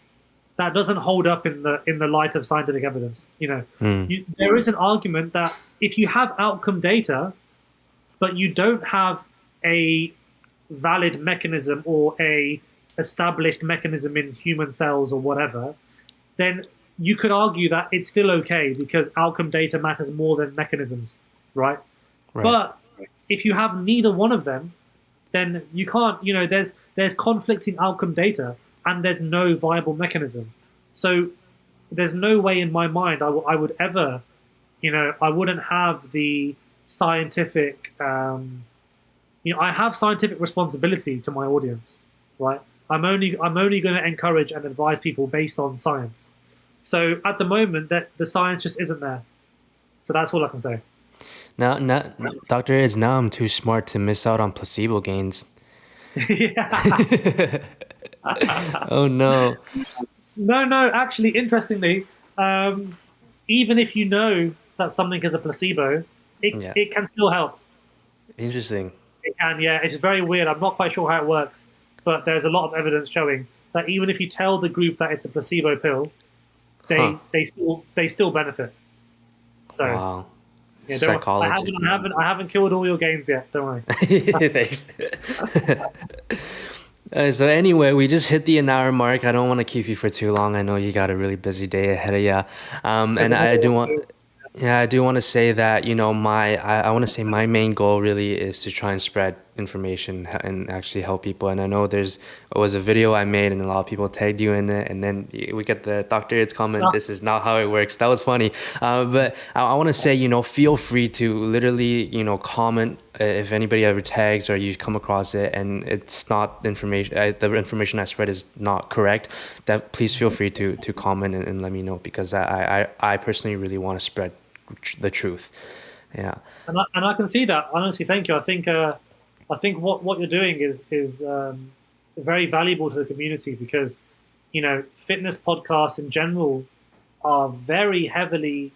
that doesn't hold up in the light of scientific evidence. Mm. There is an argument that if you have outcome data, but you don't have a valid mechanism or a established mechanism in human cells or whatever, then you could argue that it's still okay because outcome data matters more than mechanisms, right? Right. But if you have neither one of them, then you can't. There's conflicting outcome data and there's no viable mechanism. So there's no way in my mind I would ever, I wouldn't have the scientific. I have scientific responsibility to my audience, right? I'm only going to encourage and advise people based on science. So at the moment, that the science just isn't there. So that's all I can say. Now, Doctor is now I'm too smart to miss out on placebo gains. Yeah. Oh no. No, no. Actually, interestingly, even if you know that something is a placebo, it Yeah. it can still help. Interesting. It can, yeah. It's very weird. I'm not quite sure how it works, but there's a lot of evidence showing that even if you tell the group that it's a placebo pill, Huh. they still benefit. So Wow. yeah, don't worry. I Psychology. haven't I haven't I haven't killed all your gains yet. Don't worry. Thanks. So anyway, we just hit the an hour mark. I don't want to keep you for too long. I know you got a really busy day ahead of you. There's And another I do one. want, So yeah, I do want to say that, I want to say my main goal really is to try and spread information and actually help people. And I know it was a video I made and a lot of people tagged you in it. And then we get the Dr. It's comment, no, this is not how it works. That was funny. But I want to say, feel free to literally, comment if anybody ever tags or you come across it and it's not the information I spread is not correct, that please feel free to comment and let me know because I personally really want to spread the truth. Yeah. and I can see that. Honestly, thank you. I think what you're doing is very valuable to the community because fitness podcasts in general are very heavily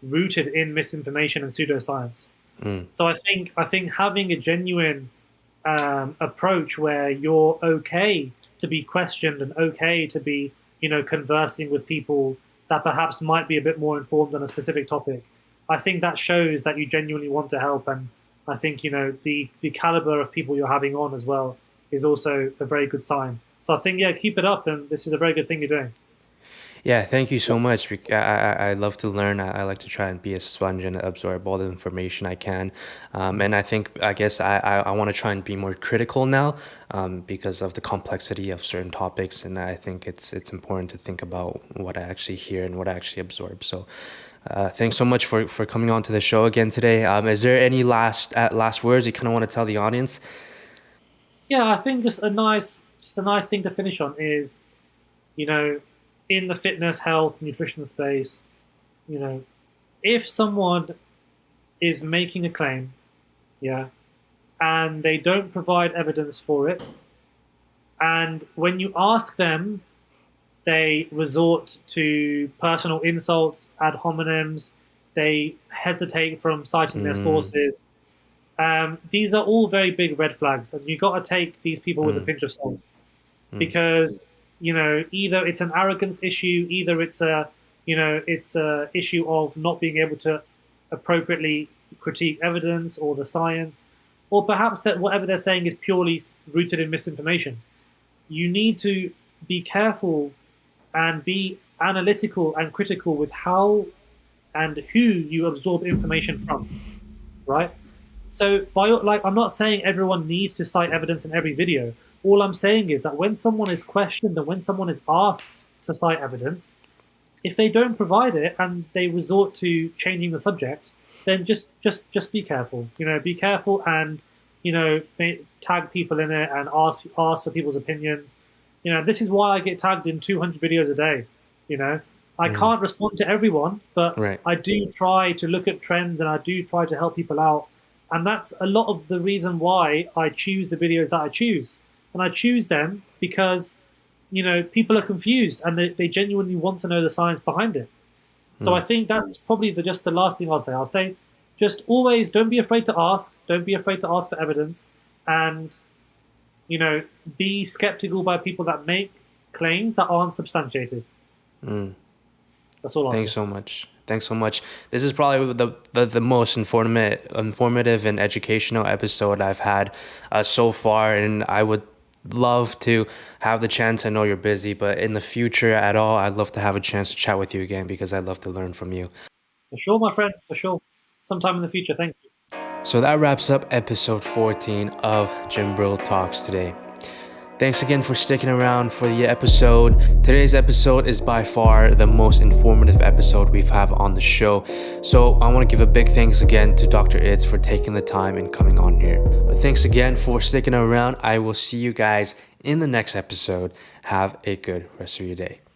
rooted in misinformation and pseudoscience. Mm. So I think having a genuine approach where you're okay to be questioned and okay to be conversing with people that perhaps might be a bit more informed on a specific topic. I think that shows that you genuinely want to help, and I think the caliber of people you're having on as well is also a very good sign. So I think, yeah, keep it up, and this is a very good thing you're doing. Yeah, thank you so much. I love to learn. I like to try and be a sponge and absorb all the information I can. And I guess I want to try and be more critical now because of the complexity of certain topics. And I think it's important to think about what I actually hear and what I actually absorb. So thanks so much for coming on to the show again today. Is there any last words you kind of want to tell the audience? Yeah, I think just a nice thing to finish on is you know in the fitness, health, nutrition space. you know, if someone is making a claim, yeah, and they don't provide evidence for it, and when you ask them, they resort to personal insults, ad hominems, they hesitate from citing their Mm, sources. These are all very big red flags, and you've got to take these people with a mm, pinch of salt mm, because either it's an arrogance issue, either it's a issue of not being able to appropriately critique evidence or the science, or perhaps that whatever they're saying is purely rooted in misinformation. You need to be careful and be analytical and critical with how and who you absorb information from, right? So, I'm not saying everyone needs to cite evidence in every video. All I'm saying is that when someone is questioned and when someone is asked to cite evidence, if they don't provide it and they resort to changing the subject, then just be careful. Be careful and tag people in it and ask for people's opinions. This is why I get tagged in 200 videos a day. You know, I mm. can't respond to everyone, but Right. I do try to look at trends and I do try to help people out. And that's a lot of the reason why I choose the videos that I choose. And I choose them because people are confused and they genuinely want to know the science behind it. So I Mm. think that's probably just the last thing I'll say. I'll say just always don't be afraid to ask. Don't be afraid to ask for evidence, and be skeptical by people that make claims that aren't substantiated. Mm. That's all I'll Thanks say. so much. Thanks so much. This is probably the most informative and educational episode I've had so far, and I would love to have the chance. I know you're busy, but in the future at all, I'd love to have a chance to chat with you again because I'd love to learn from you. For sure, my friend. For sure. Sometime in the future. Thank you. So that wraps up episode 14 of Jim Brill Talks today. Thanks again for sticking around for the episode. Today's episode is by far the most informative episode we've had on the show. So I want to give a big thanks again to Dr. Itz for taking the time and coming on here. But thanks again for sticking around. I will see you guys in the next episode. Have a good rest of your day.